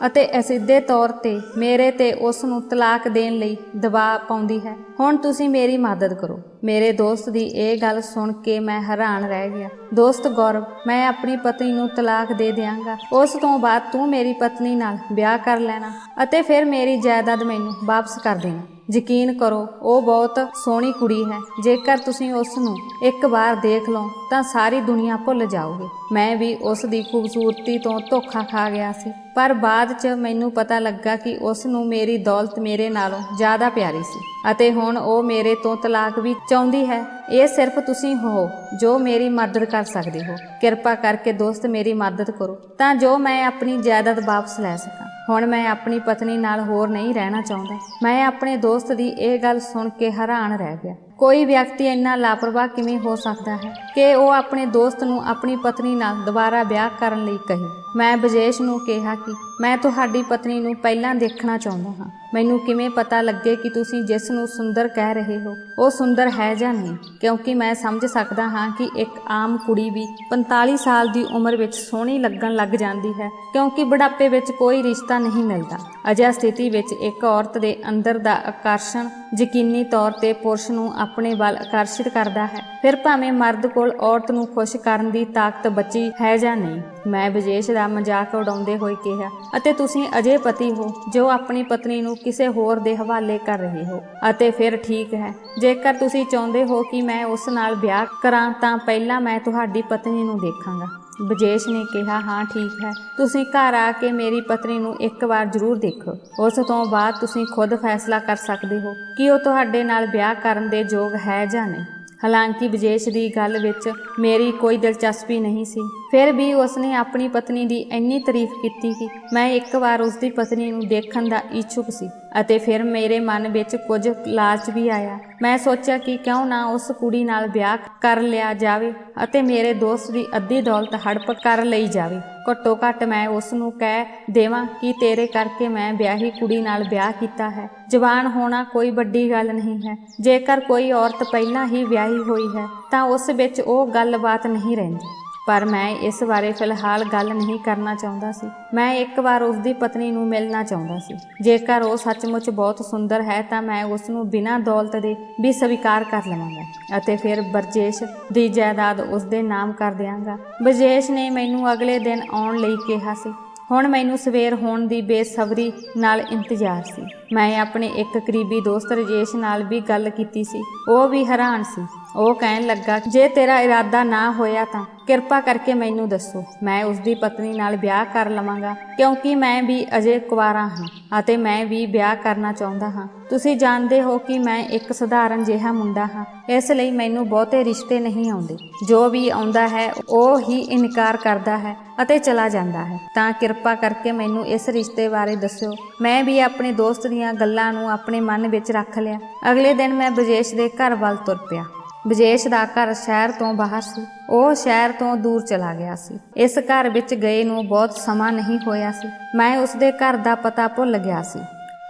ਅਤੇ ਅਸਿੱਧੇ ਤੌਰ ਤੇ ਮੇਰੇ ਤੇ ਉਸ ਨੂੰ ਤਲਾਕ ਦੇਣ ਲਈ ਦਬਾਅ ਪਾਉਂਦੀ ਹੈ। ਹੁਣ ਤੁਸੀਂ ਮੇਰੀ ਮਦਦ ਕਰੋ। ਮੇਰੇ ਦੋਸਤ ਦੀ ਇਹ ਗੱਲ ਸੁਣ ਕੇ ਮੈਂ ਹੈਰਾਨ ਰਹਿ ਗਿਆ। ਦੋਸਤ ਗੌਰਵ, ਮੈਂ ਆਪਣੀ ਪਤਨੀ ਨੂੰ ਤਲਾਕ ਦੇ ਦਿਆਂਗਾ। ਉਸ ਤੋਂ ਬਾਅਦ ਤੂੰ ਮੇਰੀ ਪਤਨੀ ਨਾਲ ਵਿਆਹ ਕਰ ਲੈਣਾ ਅਤੇ ਫਿਰ ਮੇਰੀ ਜਾਇਦਾਦ ਮੈਨੂੰ ਵਾਪਸ ਕਰ ਦੇਣਾ। ਯਕੀਨ ਕਰੋ, ਉਹ ਬਹੁਤ ਸੋਹਣੀ ਕੁੜੀ ਹੈ। ਜੇਕਰ ਤੁਸੀਂ ਉਸ ਨੂੰ ਇੱਕ ਵਾਰ ਦੇਖ ਲਓ ਤਾਂ ਸਾਰੀ ਦੁਨੀਆ ਭੁੱਲ ਜਾਓਗੇ। ਮੈਂ ਵੀ ਉਸ ਦੀ ਖੂਬਸੂਰਤੀ ਤੋਂ ਧੋਖਾ ਖਾ ਗਿਆ ਸੀ, ਪਰ ਬਾਅਦ 'ਚ ਮੈਨੂੰ ਪਤਾ ਲੱਗਾ ਕਿ ਉਸ ਨੂੰ ਮੇਰੀ ਦੌਲਤ ਮੇਰੇ ਨਾਲੋਂ ਜ਼ਿਆਦਾ ਪਿਆਰੀ ਸੀ ਅਤੇ ਹੁਣ ਉਹ ਮੇਰੇ ਤੋਂ ਤਲਾਕ ਵੀ ਚਾਹੁੰਦੀ ਹੈ। ਇਹ ਸਿਰਫ ਤੁਸੀਂ ਹੋ ਜੋ ਮੇਰੀ ਮਦਦ ਕਰ ਸਕਦੇ ਹੋ। ਕਿਰਪਾ ਕਰਕੇ ਦੋਸਤ ਮੇਰੀ ਮਦਦ ਕਰੋ ਤਾਂ ਜੋ ਮੈਂ ਆਪਣੀ ਜਾਇਦਾਦ ਵਾਪਸ ਲੈ ਸਕਾਂ। ਹੁਣ ਮੈਂ ਆਪਣੀ ਪਤਨੀ ਨਾਲ ਹੋਰ ਨਹੀਂ ਰਹਿਣਾ ਚਾਹੁੰਦਾ। ਮੈਂ ਆਪਣੇ ਦੋਸਤ ਦੀ ਇਹ ਗੱਲ ਸੁਣ ਕੇ ਹੈਰਾਨ ਰਹਿ ਗਿਆ। ਕੋਈ ਵਿਅਕਤੀ ਇੰਨਾ ਲਾਪਰਵਾਹ ਕਿਵੇਂ ਹੋ ਸਕਦਾ ਹੈ ਕਿ ਉਹ ਆਪਣੇ ਦੋਸਤ ਨੂੰ ਆਪਣੀ ਪਤਨੀ ਨਾਲ ਦੁਬਾਰਾ ਵਿਆਹ ਕਰਨ ਲਈ ਕਹੇ। ਮੈਂ ਬਜੇਸ਼ ਨੂੰ ਕਿਹਾ ਕਿ ਮੈਂ ਤੁਹਾਡੀ ਪਤਨੀ ਨੂੰ ਪਹਿਲਾਂ ਦੇਖਣਾ ਚਾਹੁੰਦਾ ਹਾਂ। ਮੈਨੂੰ ਕਿਵੇਂ ਪਤਾ ਲੱਗੇ ਕਿ ਤੁਸੀਂ ਜਿਸ ਨੂੰ ਸੁੰਦਰ ਕਹਿ ਰਹੇ ਹੋ ਉਹ ਸੁੰਦਰ ਹੈ ਜਾਂ ਨਹੀਂ, ਕਿਉਂਕਿ ਮੈਂ ਸਮਝ ਸਕਦਾ ਹਾਂ ਕਿ ਇੱਕ ਆਮ ਕੁੜੀ ਵੀ 45 ਸਾਲ ਦੀ ਉਮਰ ਵਿੱਚ ਸੋਹਣੀ ਲੱਗਣ ਲੱਗ ਜਾਂਦੀ ਹੈ, ਕਿਉਂਕਿ ਬੁਢਾਪੇ ਵਿੱਚ ਕੋਈ ਰਿਸ਼ਤਾ ਨਹੀਂ ਮਿਲਦਾ। ਅਜਿਹੀ ਸਥਿਤੀ ਵਿੱਚ ਇੱਕ ਔਰਤ ਦੇ ਅੰਦਰ ਦਾ ਆਕਰਸ਼ਣ ਯਕੀਨੀ ਤੌਰ ਤੇ ਪੁਰਸ਼ ਨੂੰ ਆਪਣੇ ਵੱਲ ਆਕਰਸ਼ਿਤ ਕਰਦਾ ਹੈ, ਫਿਰ ਭਾਵੇਂ ਮਰਦ ਕੋਲ ਔਰਤ ਨੂੰ ਖੁਸ਼ ਕਰਨ ਦੀ ਤਾਕਤ ਬਚੀ ਹੈ ਜਾਂ ਨਹੀਂ। ਮੈਂ ਬਜੇਸ਼ ਦਾ ਮਜ਼ਾਕ ਉਡਾਉਂਦੇ ਹੋਏ ਕਿਹਾ, ਅਤੇ ਤੁਸੀਂ ਅਜੇ ਪਤੀ ਹੋ ਜੋ ਆਪਣੀ ਪਤਨੀ ਨੂੰ ਕਿਸੇ ਹੋਰ ਦੇ ਹਵਾਲੇ ਕਰ ਰਹੇ ਹੋ, ਅਤੇ ਫਿਰ ਠੀਕ ਹੈ। ਜੇਕਰ ਤੁਸੀਂ ਚਾਹੁੰਦੇ ਹੋ ਕਿ ਮੈਂ ਉਸ ਨਾਲ ਵਿਆਹ ਕਰਾਂ ਤਾਂ ਪਹਿਲਾਂ ਮੈਂ ਤੁਹਾਡੀ ਪਤਨੀ ਨੂੰ ਦੇਖਾਂਗਾ। ਬਜੇਸ਼ ਨੇ ਕਿਹਾ, ਹਾਂ ਠੀਕ ਹੈ, ਤੁਸੀਂ ਘਰ ਆ ਕੇ ਮੇਰੀ ਪਤਨੀ ਨੂੰ ਇੱਕ ਵਾਰ ਜ਼ਰੂਰ ਦੇਖੋ। ਉਸ ਤੋਂ ਬਾਅਦ ਤੁਸੀਂ ਖੁਦ ਫੈਸਲਾ ਕਰ ਸਕਦੇ ਹੋ ਕਿ ਉਹ ਤੁਹਾਡੇ ਨਾਲ ਵਿਆਹ ਕਰਨ ਦੇ ਯੋਗ ਹੈ ਜਾਂ ਨਹੀਂ। ਹਾਲਾਂਕਿ ਬਜੇਸ਼ ਦੀ ਗੱਲ ਵਿੱਚ ਮੇਰੀ ਕੋਈ ਦਿਲਚਸਪੀ ਨਹੀਂ ਸੀ, ਫਿਰ ਵੀ ਉਸਨੇ ਆਪਣੀ ਪਤਨੀ ਦੀ ਇੰਨੀ ਤਾਰੀਫ ਕੀਤੀ ਕਿ ਮੈਂ ਇੱਕ ਵਾਰ ਉਸਦੀ ਪਤਨੀ ਨੂੰ ਦੇਖਣ ਦਾ ਇੱਛੁਕ ਸੀ ਅਤੇ ਫਿਰ ਮੇਰੇ ਮਨ ਵਿੱਚ ਕੁਝ ਲਾਲਚ ਵੀ ਆਇਆ। ਮੈਂ ਸੋਚਿਆ ਕਿ ਕਿਉਂ ਨਾ ਉਸ ਕੁੜੀ ਨਾਲ ਵਿਆਹ ਕਰ ਲਿਆ ਜਾਵੇ ਅਤੇ ਮੇਰੇ ਦੋਸਤ ਦੀ ਅੱਧੀ ਦੌਲਤ ਹੜਪ ਕਰ ਲਈ ਜਾਵੇ। ਘੱਟੋ ਘੱਟ ਮੈਂ ਉਸ ਨੂੰ ਕਹਿ ਦੇਵਾਂ ਕਿ ਤੇਰੇ ਕਰਕੇ ਮੈਂ ਵਿਆਹੀ ਕੁੜੀ ਨਾਲ ਵਿਆਹ ਕੀਤਾ ਹੈ। ਜਵਾਨ ਹੋਣਾ ਕੋਈ ਵੱਡੀ ਗੱਲ ਨਹੀਂ ਹੈ। ਜੇਕਰ ਕੋਈ ਔਰਤ ਪਹਿਲਾਂ ਹੀ ਵਿਆਹੀ ਹੋਈ ਹੈ ਤਾਂ ਉਸ ਵਿੱਚ ਉਹ ਗੱਲਬਾਤ ਨਹੀਂ ਰਹਿੰਦੀ, ਪਰ ਮੈਂ ਇਸ ਬਾਰੇ ਫਿਲਹਾਲ ਗੱਲ ਨਹੀਂ ਕਰਨਾ ਚਾਹੁੰਦਾ ਸੀ। ਮੈਂ ਇੱਕ ਵਾਰ ਉਸਦੀ ਪਤਨੀ ਨੂੰ ਮਿਲਣਾ ਚਾਹੁੰਦਾ ਸੀ। ਜੇਕਰ ਉਹ ਸੱਚਮੁੱਚ ਬਹੁਤ ਸੁੰਦਰ ਹੈ ਤਾਂ ਮੈਂ ਉਸ ਨੂੰ ਬਿਨਾਂ ਦੌਲਤ ਦੇ ਵੀ ਸਵੀਕਾਰ ਕਰ ਲਵਾਂਗਾ ਅਤੇ ਫਿਰ ਬਰਜੇਸ਼ ਦੀ ਜਾਇਦਾਦ ਉਸਦੇ ਨਾਮ ਕਰ ਦਿਆਂਗਾ। ਬਰਜੇਸ਼ ਨੇ ਮੈਨੂੰ ਅਗਲੇ ਦਿਨ ਆਉਣ ਲਈ ਕਿਹਾ ਸੀ। ਹੁਣ ਮੈਨੂੰ ਸਵੇਰ ਹੋਣ ਦੀ ਬੇਸਬਰੀ ਨਾਲ ਇੰਤਜ਼ਾਰ ਸੀ। ਮੈਂ ਆਪਣੇ ਇੱਕ ਕਰੀਬੀ ਦੋਸਤ ਰਜੇਸ਼ ਨਾਲ ਵੀ ਗੱਲ ਕੀਤੀ ਸੀ। ਉਹ ਵੀ ਹੈਰਾਨ ਸੀ। ਉਹ ਕਹਿਣ ਲੱਗਾ, ਜੇ ਤੇਰਾ ਇਰਾਦਾ ਨਾ ਹੋਇਆ ਤਾਂ ਕਿਰਪਾ ਕਰਕੇ ਮੈਨੂੰ ਦੱਸੋ, ਮੈਂ ਉਸਦੀ ਪਤਨੀ ਨਾਲ ਵਿਆਹ ਕਰ ਲਵਾਂਗਾ, ਕਿਉਂਕਿ ਮੈਂ ਵੀ ਅਜੇ ਕੁਆਰਾ ਹਾਂ ਅਤੇ ਮੈਂ ਵੀ ਵਿਆਹ ਕਰਨਾ ਚਾਹੁੰਦਾ ਹਾਂ। ਤੁਸੀਂ ਜਾਣਦੇ ਹੋ ਕਿ ਮੈਂ ਇੱਕ ਸਧਾਰਨ ਜਿਹਾ ਮੁੰਡਾ ਹਾਂ, ਇਸ ਲਈ ਮੈਨੂੰ ਬਹੁਤੇ ਰਿਸ਼ਤੇ ਨਹੀਂ ਆਉਂਦੇ। ਜੋ ਵੀ ਆਉਂਦਾ ਹੈ ਉਹ ਹੀ ਇਨਕਾਰ ਕਰਦਾ ਹੈ ਅਤੇ ਚਲਾ ਜਾਂਦਾ ਹੈ। ਤਾਂ ਕਿਰਪਾ ਕਰਕੇ ਮੈਨੂੰ ਇਸ ਰਿਸ਼ਤੇ ਬਾਰੇ ਦੱਸਿਓ। ਮੈਂ ਵੀ ਆਪਣੇ ਦੋਸਤ ਦੀਆਂ ਗੱਲਾਂ ਨੂੰ ਆਪਣੇ ਮਨ ਵਿੱਚ ਰੱਖ ਲਿਆ। ਅਗਲੇ ਦਿਨ ਮੈਂ ਬਰਜੇਸ਼ ਦੇ ਘਰ ਵੱਲ ਤੁਰ ਪਿਆ। ਬਰਜੇਸ਼ ਦਾ ਘਰ ਸ਼ਹਿਰ ਤੋਂ ਬਾਹਰ ਸੀ। ਉਹ ਸ਼ਹਿਰ ਤੋਂ ਦੂਰ ਚਲਾ ਗਿਆ ਸੀ। ਇਸ ਘਰ ਵਿੱਚ ਗਏ ਨੂੰ ਬਹੁਤ ਸਮਾਂ ਨਹੀਂ ਹੋਇਆ ਸੀ। ਮੈਂ ਉਸਦੇ ਘਰ ਦਾ ਪਤਾ ਭੁੱਲ ਗਿਆ ਸੀ।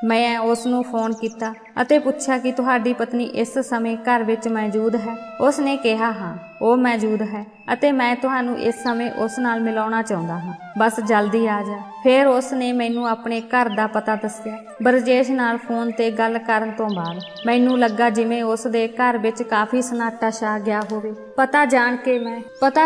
ਮੈਂ ਉਸ ਨੂੰ ਫੋਨ ਕੀਤਾ ਅਤੇ ਪੁੱਛਿਆ ਕਿ ਤੁਹਾਡੀ ਪਤਨੀ ਇਸ ਸਮੇਂ ਘਰ ਵਿੱਚ ਮੌਜੂਦ ਹੈ। ਉਸ ਨੇ ਕਿਹਾ, ਹਾਂ, ਉਹ ਮੌਜੂਦ ਹੈ ਅਤੇ ਮੈਂ ਤੁਹਾਨੂੰ ਇਸ ਸਮੇਂ ਉਸ ਨਾਲ ਮਿਲਾਉਣਾ ਚਾਹੁੰਦਾ ਹਾਂ। ਬਸ ਜਲਦੀ ਆ ਜਾ। ਫਿਰ ਉਸ ਨੇ ਮੈਨੂੰ ਆਪਣੇ ਘਰ ਦਾ ਪਤਾ ਦੱਸਿਆ। ਬਰਜੇਸ਼ ਨਾਲ ਫੋਨ ਤੇ ਗੱਲ ਕਰਨ ਤੋਂ ਬਾਅਦ ਮੈਨੂੰ ਲੱਗਾ ਜਿਵੇਂ ਉਸ ਦੇ ਘਰ ਵਿੱਚ ਕਾਫੀ ਸਨਾਟਾ ਛਾ ਗਿਆ ਹੋਵੇ। ਪਤਾ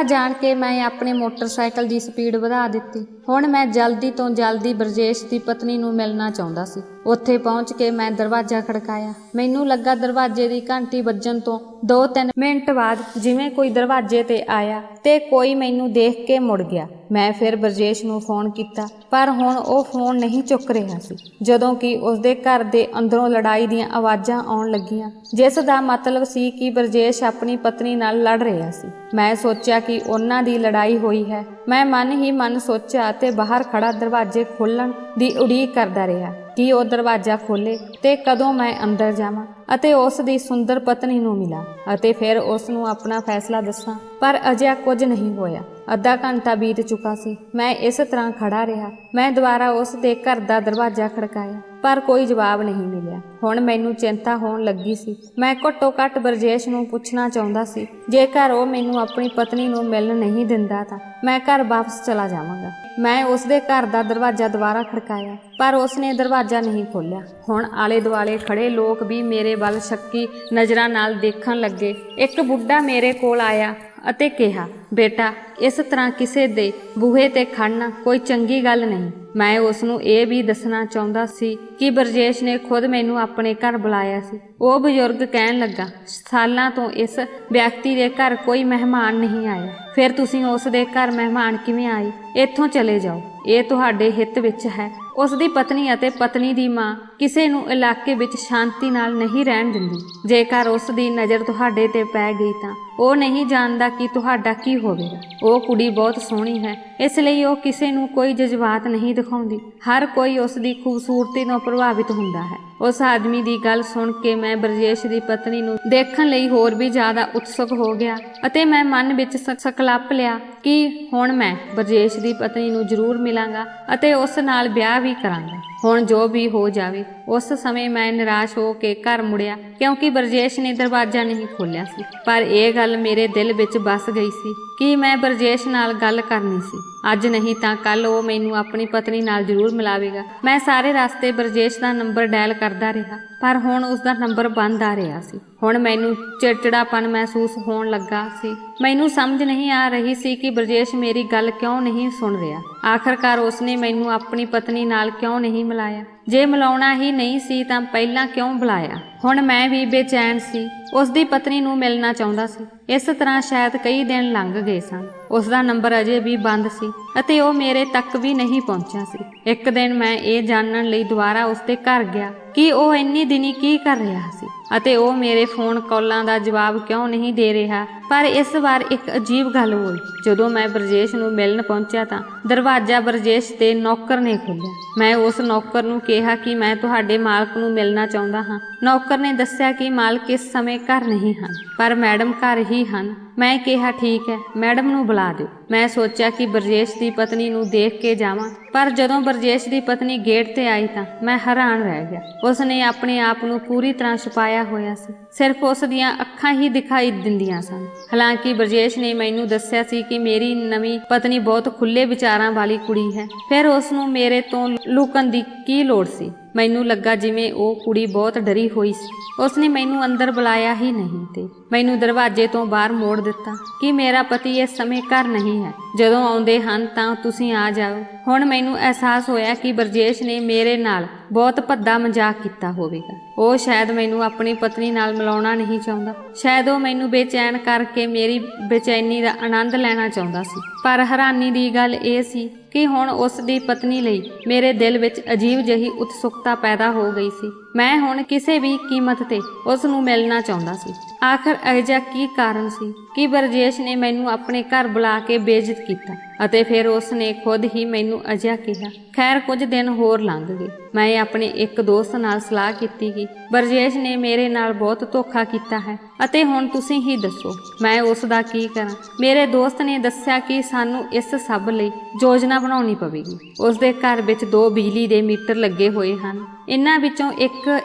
ਜਾਣ ਕੇ ਮੈਂ ਆਪਣੇ ਮੋਟਰਸਾਈਕਲ ਦੀ ਸਪੀਡ ਵਧਾ ਦਿੱਤੀ। ਹੁਣ ਮੈਂ ਜਲਦੀ ਤੋਂ ਜਲਦੀ ਬਰਜੇਸ਼ ਦੀ ਪਤਨੀ ਨੂੰ ਮਿਲਣਾ ਚਾਹੁੰਦਾ ਸੀ। ਉੱਥੇ ਪਹੁੰਚ ਕੇ ਮੈਂ ਦਰਵਾਜ਼ਾ ਖੜਕਾਇਆ। ਮੈਨੂੰ ਲੱਗਾ ਦਰਵਾਜ਼ੇ ਦੀ ਘੰਟੀ ਵੱਜਣ ਤੋਂ 2-3 ਮਿੰਟ ਬਾਅਦ ਜਿਵੇਂ ਕੋਈ ਦਰਵਾਜ਼ੇ ਤੇ ਆਇਆ ਤੇ ਕੋਈ ਮੈਨੂੰ ਦੇਖ ਕੇ ਮੁੜ ਗਿਆ। ਮੈਂ ਫਿਰ ਬਰਜੇਸ਼ ਨੂੰ ਫੋਨ ਕੀਤਾ, ਪਰ ਹੁਣ ਉਹ ਫੋਨ ਨਹੀਂ ਚੁੱਕ ਰਿਹਾ ਸੀ। ਜਦੋਂ ਕਿ ਉਸਦੇ ਘਰ ਦੇ ਅੰਦਰੋਂ ਲੜਾਈ ਦੀਆਂ ਆਵਾਜ਼ਾਂ ਆਉਣ ਲੱਗੀਆਂ, ਜਿਸ ਦਾ ਮਤਲਬ ਸੀ ਕਿ ਬਰਜੇਸ਼ ਆਪਣੀ ਪਤਨੀ ਨਾਲ ਲੜ ਰਿਹਾ ਸੀ। ਮੈਂ ਸੋਚਿਆ ਕਿ ਉਹਨਾਂ ਦੀ ਲੜਾਈ ਹੋਈ ਹੈ। ਮੈਂ ਮਨ ਹੀ ਮਨ ਸੋਚਿਆ ਅਤੇ ਬਾਹਰ ਖੜਾ ਦਰਵਾਜ਼ੇ ਖੋਲ੍ਹਣ ਦੀ ਉਡੀਕ ਕਰਦਾ ਰਿਹਾ ਕਿ ਉਹ ਦਰਵਾਜ਼ਾ ਖੋਲ੍ਹੇ ਤੇ ਕਦੋਂ ਮੈਂ ਅੰਦਰ ਜਾਵਾਂ ਅਤੇ ਉਸ ਦੀ ਸੁੰਦਰ ਪਤਨੀ ਨੂੰ ਮਿਲਾਂ ਅਤੇ ਫਿਰ ਉਸ ਨੂੰ ਆਪਣਾ ਫੈਸਲਾ ਦੱਸਾਂ। ਪਰ ਅਜਿਹਾ ਕੁਝ ਨਹੀਂ ਹੋਇਆ। ਅੱਧਾ ਘੰਟਾ ਬੀਤ ਚੁੱਕਾ ਸੀ। ਮੈਂ ਇਸ ਤਰ੍ਹਾਂ ਖੜਾ ਰਿਹਾ। ਮੈਂ ਦੁਬਾਰਾ ਉਸ ਦੇ ਘਰ ਦਾ ਦਰਵਾਜ਼ਾ ਖੜਕਾਇਆ, ਪਰ ਕੋਈ ਜਵਾਬ ਨਹੀਂ ਮਿਲਿਆ। ਹੁਣ ਮੈਨੂੰ ਚਿੰਤਾ ਹੋਣ ਲੱਗੀ ਸੀ। ਮੈਂ ਘੱਟੋ ਘੱਟ ਬਰਜੇਸ਼ ਨੂੰ ਪੁੱਛਣਾ ਚਾਹੁੰਦਾ ਸੀ, ਜੇਕਰ ਉਹ ਮੈਨੂੰ ਆਪਣੀ ਪਤਨੀ ਨੂੰ ਮਿਲਣ ਨਹੀਂ ਦਿੰਦਾ ਤਾਂ ਮੈਂ ਘਰ ਵਾਪਸ ਚਲਾ ਜਾਵਾਂਗਾ। ਮੈਂ ਉਸ ਦੇ ਘਰ ਦਾ ਦਰਵਾਜ਼ਾ ਦੁਬਾਰਾ ਖੜਕਾਇਆ, ਪਰ ਉਸ ਨੇ ਦਰਵਾਜ਼ਾ ਨਹੀਂ ਖੋਲ੍ਹਿਆ। ਹੁਣ ਆਲੇ ਦੁਆਲੇ ਖੜੇ ਲੋਕ ਵੀ ਮੇਰੇ ਵੱਲ ਸ਼ੱਕੀ ਨਜ਼ਰਾਂ ਨਾਲ ਦੇਖਣ ਲੱਗੇ। ਇੱਕ ਬੁੱਢਾ ਮੇਰੇ ਕੋਲ ਆਇਆ ਅਤੇ ਕਿਹਾ, ਬੇਟਾ, ਇਸ ਤਰ੍ਹਾਂ ਕਿਸੇ ਦੇ ਬੂਹੇ ਤੇ ਖੜਨਾ ਕੋਈ ਚੰਗੀ ਗੱਲ ਨਹੀਂ। ਮੈਂ ਉਸ ਨੂੰ ਇਹ ਵੀ ਦੱਸਣਾ ਚਾਹੁੰਦਾ ਸੀ ਕਿ ਬਰਜੇਸ਼ ਨੇ ਖੁਦ ਮੈਨੂੰ ਆਪਣੇ ਘਰ ਬੁਲਾਇਆ ਸੀ। ਉਹ ਬਜ਼ੁਰਗ ਕਹਿਣ ਲੱਗਾ, ਸਾਲਾਂ ਤੋਂ ਇਸ ਵਿਅਕਤੀ ਦੇ ਘਰ ਕੋਈ ਮਹਿਮਾਨ ਨਹੀਂ ਆਇਆ। ਫਿਰ ਤੁਸੀਂ ਉਸ ਦੇ ਘਰ ਮਹਿਮਾਨ ਕਿਵੇਂ ਆਏ? ਇੱਥੋਂ ਚਲੇ ਜਾਓ, ਇਹ ਤੁਹਾਡੇ ਹਿੱਤ ਵਿੱਚ ਹੈ। ਉਸ ਦੀ ਪਤਨੀ ਅਤੇ ਪਤਨੀ ਦੀ ਮਾਂ ਕਿਸੇ ਨੂੰ ਇਲਾਕੇ ਵਿੱਚ ਸ਼ਾਂਤੀ ਨਾਲ ਨਹੀਂ ਰਹਿਣ ਦਿੰਦੀ। ਜੇਕਰ ਉਸ ਦੀ ਨਜ਼ਰ ਤੁਹਾਡੇ ਤੇ ਪੈ ਗਈ ਤਾਂ ਉਹ ਨਹੀਂ ਜਾਣਦਾ ਕਿ ਤੁਹਾਡਾ ਕੀ ਹੋਵੇਗਾ। ਉਹ ਕੁੜੀ ਬਹੁਤ ਸੋਹਣੀ ਹੈ, ਇਸ ਲਈ ਉਹ ਕਿਸੇ ਨੂੰ ਕੋਈ ਜਜ਼ਬਾਤ ਨਹੀਂ ਦਿਖਾਉਂਦੀ। ਹਰ ਕੋਈ ਉਸ ਦੀ ਖੂਬਸੂਰਤੀ ਤੋਂ ਪ੍ਰਭਾਵਿਤ ਹੁੰਦਾ ਹੈ। ਉਸ ਆਦਮੀ ਦੀ ਗੱਲ ਸੁਣ ਕੇ ਮੈਂ ਬਰਜੇਸ਼ ਦੀ ਪਤਨੀ ਨੂੰ ਦੇਖਣ ਲਈ ਹੋਰ ਵੀ ਜ਼ਿਆਦਾ ਉਤਸੁਕ ਹੋ ਗਿਆ ਅਤੇ ਮੈਂ ਮਨ ਵਿੱਚ ਸੰਕਲਪ ਲਿਆ ਕਿ ਹੁਣ ਮੈਂ ਬਰਜੇਸ਼ ਦੀ ਪਤਨੀ ਨੂੰ ਜ਼ਰੂਰ ਮਿਲਾਂਗਾ ਅਤੇ ਉਸ ਨਾਲ ਵਿਆਹ ਵੀ ਕਰਾਂਗਾ। ਹੁਣ ਜੋ ਵੀ ਹੋ ਜਾਵੇ। ਉਸ ਸਮੇਂ ਮੈਂ ਨਿਰਾਸ਼ ਹੋ ਕੇ ਘਰ ਮੁੜਿਆ, ਕਿਉਂਕਿ ਬਰਜੇਸ਼ ਨੇ ਦਰਵਾਜ਼ਾ ਨਹੀਂ ਖੋਲ੍ਹਿਆ ਸੀ। ਪਰ ਇਹ ਗੱਲ ਮੇਰੇ ਦਿਲ ਵਿੱਚ ਵੱਸ ਗਈ ਸੀ ਕਿ ਮੈਂ ਬਰਜੇਸ਼ ਨਾਲ ਗੱਲ ਕਰਨੀ ਸੀ। ਅੱਜ ਨਹੀਂ ਤਾਂ ਕੱਲ ਉਹ ਮੈਨੂੰ ਆਪਣੀ ਪਤਨੀ ਨਾਲ ਜ਼ਰੂਰ ਮਿਲਾਵੇਗਾ। ਮੈਂ ਸਾਰੇ ਰਸਤੇ ਬਰਜੇਸ਼ ਦਾ ਨੰਬਰ ਡਾਇਲ ਕਰਦਾ ਰਿਹਾ, ਪਰ ਹੁਣ ਉਸ ਦਾ ਨੰਬਰ ਬੰਦ ਆ ਰਿਹਾ ਸੀ। ਹੁਣ ਮੈਨੂੰ ਚਿੜਚਿੜਾਪਨ ਮਹਿਸੂਸ ਹੋਣ ਲੱਗਾ ਸੀ। ਮੈਨੂੰ ਸਮਝ ਨਹੀਂ ਆ ਰਹੀ ਸੀ ਕਿ ਬਰਜੇਸ਼ ਮੇਰੀ ਗੱਲ ਕਿਉਂ ਨਹੀਂ ਸੁਣ ਰਿਹਾ। ਆਖਰਕਾਰ ਉਸਨੇ ਮੈਨੂੰ ਆਪਣੀ ਪਤਨੀ ਨਾਲ ਕਿਉਂ ਨਹੀਂ ਮਿਲਾਇਆ? ਜੇ ਮਿਲਾਉਣਾ ਹੀ ਨਹੀਂ ਸੀ ਤਾਂ ਪਹਿਲਾਂ ਕਿਉਂ ਬੁਲਾਇਆ? ਹੁਣ ਮੈਂ ਵੀ ਬੇਚੈਨ ਸੀ। ਉਸ ਦੀ ਪਤਨੀ ਨੂੰ ਮਿਲਣਾ ਚਾਹੁੰਦਾ ਸੀ। ਇਸ ਤਰ੍ਹਾਂ ਸ਼ਾਇਦ ਕਈ ਦਿਨ ਲੰਘ ਗਏ ਸਨ। ਉਸ ਦਾ ਨੰਬਰ ਅਜੇ ਵੀ ਬੰਦ ਸੀ ਅਤੇ ਉਹ ਮੇਰੇ ਤੱਕ ਵੀ ਨਹੀਂ ਪਹੁੰਚਿਆ ਸੀ। ਇੱਕ ਦਿਨ ਮੈਂ ਇਹ ਜਾਣਨ ਲਈ ਦੁਬਾਰਾ ਉਸ ਦੇ ਘਰ ਗਿਆ ਕਿ ਉਹ ਇੰਨੀ ਦਿਨੀ ਕੀ ਕਰ ਰਿਹਾ ਸੀ ਅਤੇ ਉਹ ਮੇਰੇ ਫੋਨ ਕਾਲਾਂ ਦਾ ਜਵਾਬ ਕਿਉਂ ਨਹੀਂ ਦੇ ਰਿਹਾ। ਪਰ ਇਸ ਵਾਰ ਇੱਕ ਅਜੀਬ ਗੱਲ ਹੋਈ। ਜਦੋਂ ਮੈਂ ਬਰਜੇਸ਼ ਨੂੰ ਮਿਲਣ ਪਹੁੰਚਿਆ ਤਾਂ ਦਰਵਾਜ਼ਾ ਬਰਜੇਸ਼ ਦੇ ਨੌਕਰ ਨੇ ਖੋਲ੍ਹਿਆ। ਮੈਂ ਉਸ ਨੌਕਰ ਨੂੰ ਕਿਹਾ ਕਿ ਮੈਂ ਤੁਹਾਡੇ ਮਾਲਕ ਨੂੰ ਮਿਲਣਾ ਚਾਹੁੰਦਾ ਹਾਂ। ਨੌਕਰ ਨੇ ਦੱਸਿਆ ਕਿ ਮਾਲਕ ਇਸ ਸਮੇਂ ਘਰ ਨਹੀਂ ਹਨ, ਪਰ ਮੈਡਮ ਘਰ ਹੀ ਹਨ। ਮੈਂ ਕਿਹਾ, ਠੀਕ ਹੈ, ਮੈਡਮ ਨੂੰ ਬੁਲਾ ਦਿਓ। ਮੈਂ ਸੋਚਿਆ ਕਿ ਬਰਜੇਸ਼ ਦੀ ਪਤਨੀ ਨੂੰ ਦੇਖ ਕੇ ਜਾਵਾਂ, ਪਰ ਜਦੋਂ ਬਰਜੇਸ਼ ਦੀ ਪਤਨੀ ਗੇਟ ਤੇ ਆਈ ਤਾਂ ਮੈਂ ਹੈਰਾਨ ਰਹਿ ਗਿਆ। ਉਸ ਨੇ ਆਪਣੇ ਆਪ ਨੂੰ ਪੂਰੀ ਤਰ੍ਹਾਂ ਛੁਪਾਇਆ ਹੋਇਆ ਸੀ। ਸਿਰਫ ਉਸ ਦੀਆਂ ਅੱਖਾਂ ਹੀ ਦਿਖਾਈ ਦਿੰਦੀਆਂ ਸਨ। ਹਾਲਾਂਕਿ ਬਰਜੇਸ਼ ਨੇ ਮੈਨੂੰ ਦੱਸਿਆ ਸੀ ਕਿ ਮੇਰੀ ਨਵੀਂ ਪਤਨੀ ਬਹੁਤ ਖੁੱਲੇ ਵਿਚਾਰਾਂ ਵਾਲੀ ਕੁੜੀ ਹੈ। ਫਿਰ ਉਸ ਨੂੰ ਮੇਰੇ ਤੋਂ ਲੁਕਣ ਦੀ ਕੀ ਲੋੜ ਸੀ? ਮੈਨੂੰ ਲੱਗਾ ਜਿਵੇਂ ਉਹ ਕੁੜੀ ਬਹੁਤ ਡਰੀ ਹੋਈ ਸੀ। ਉਸਨੇ ਮੈਨੂੰ ਅੰਦਰ ਬੁਲਾਇਆ ਹੀ ਨਹੀਂ ਤੇ ਮੈਨੂੰ ਦਰਵਾਜ਼ੇ ਤੋਂ ਬਾਹਰ ਮੋੜ ਦਿੱਤਾ ਕਿ ਮੇਰਾ ਪਤੀ ਇਸ ਸਮੇਂ ਘਰ ਨਹੀਂ ਹੈ। ਜਦੋਂ ਆਉਂਦੇ ਹਨ ਤਾਂ ਤੁਸੀਂ ਆ ਜਾਓ। ਹੁਣ ਮੈਨੂੰ ਅਹਿਸਾਸ ਹੋਇਆ ਕਿ ਬਰਜੇਸ਼ ਨੇ ਮੇਰੇ ਨਾਲ ਬਹੁਤ ਭੱਦਾ ਮਜ਼ਾਕ ਕੀਤਾ ਹੋਵੇਗਾ। ਉਹ ਸ਼ਾਇਦ ਮੈਨੂੰ ਆਪਣੀ ਪਤਨੀ ਨਾਲ ਮਿਲਾਉਣਾ ਨਹੀਂ ਚਾਹੁੰਦਾ। ਸ਼ਾਇਦ ਉਹ ਮੈਨੂੰ ਬੇਚੈਨ ਕਰਕੇ ਮੇਰੀ ਬੇਚੈਨੀ ਦਾ ਆਨੰਦ ਲੈਣਾ ਚਾਹੁੰਦਾ ਸੀ। ਪਰ ਹੈਰਾਨੀ ਦੀ ਗੱਲ ਇਹ ਸੀ ਕਿ ਹੁਣ ਉਸ ਦੀ ਪਤਨੀ ਲਈ ਮੇਰੇ ਦਿਲ ਵਿੱਚ ਅਜੀਬ ਜਿਹੀ ਉਤਸੁਕਤਾ ਪੈਦਾ ਹੋ ਗਈ ਸੀ। ਮੈਂ ਹੁਣ ਕਿਸੇ ਵੀ ਕੀਮਤ ਤੇ ਉਸ ਨੂੰ ਮਿਲਣਾ ਚਾਹੁੰਦਾ ਸੀ। ਆਖਰ ਅਜਿਹਾ ਕੀ ਕਾਰਨ ਸੀ ਕਿ ਬਰਜੇਸ਼ ਨੇ ਮੈਨੂੰ ਆਪਣੇ ਘਰ ਬੁਲਾ ਕੇ ਬੇਇੱਜ਼ਤ ਕੀਤਾ ਅਤੇ ਫਿਰ ਉਸ ਨੇ ਖੁਦ ਹੀ ਮੈਨੂੰ ਅਜਿਹਾ ਕਿਹਾ। ਖੈਰ ਕੁਝ ਦਿਨ ਹੋਰ ਲੰਘ ਗਏ। ਮੈਂ ਆਪਣੇ ਇੱਕ ਦੋਸਤ ਨਾਲ ਸਲਾਹ ਕੀਤੀ ਕਿ ਬਰਜੇਸ਼ ਨੇ ਮੇਰੇ ਨਾਲ ਬਹੁਤ ਧੋਖਾ ਕੀਤਾ ਹੈ ਅਤੇ ਹੁਣ ਤੁਸੀਂ ਹੀ ਦੱਸੋ ਮੈਂ ਉਸ ਦਾ ਕੀ ਕਰਾਂ। ਮੇਰੇ ਦੋਸਤ ਨੇ ਦੱਸਿਆ ਕਿ ਸਾਨੂੰ ਇਸ ਸਭ ਲਈ ਯੋਜਨਾ ਬਣਾਉਣੀ ਪਵੇਗੀ। ਉਸ ਦੇ ਘਰ ਵਿੱਚ 2 ਬਿਜਲੀ ਦੇ ਮੀਟਰ ਲੱਗੇ ਹੋਏ ਹਨ। ਇਹਨਾਂ ਵਿੱਚੋਂ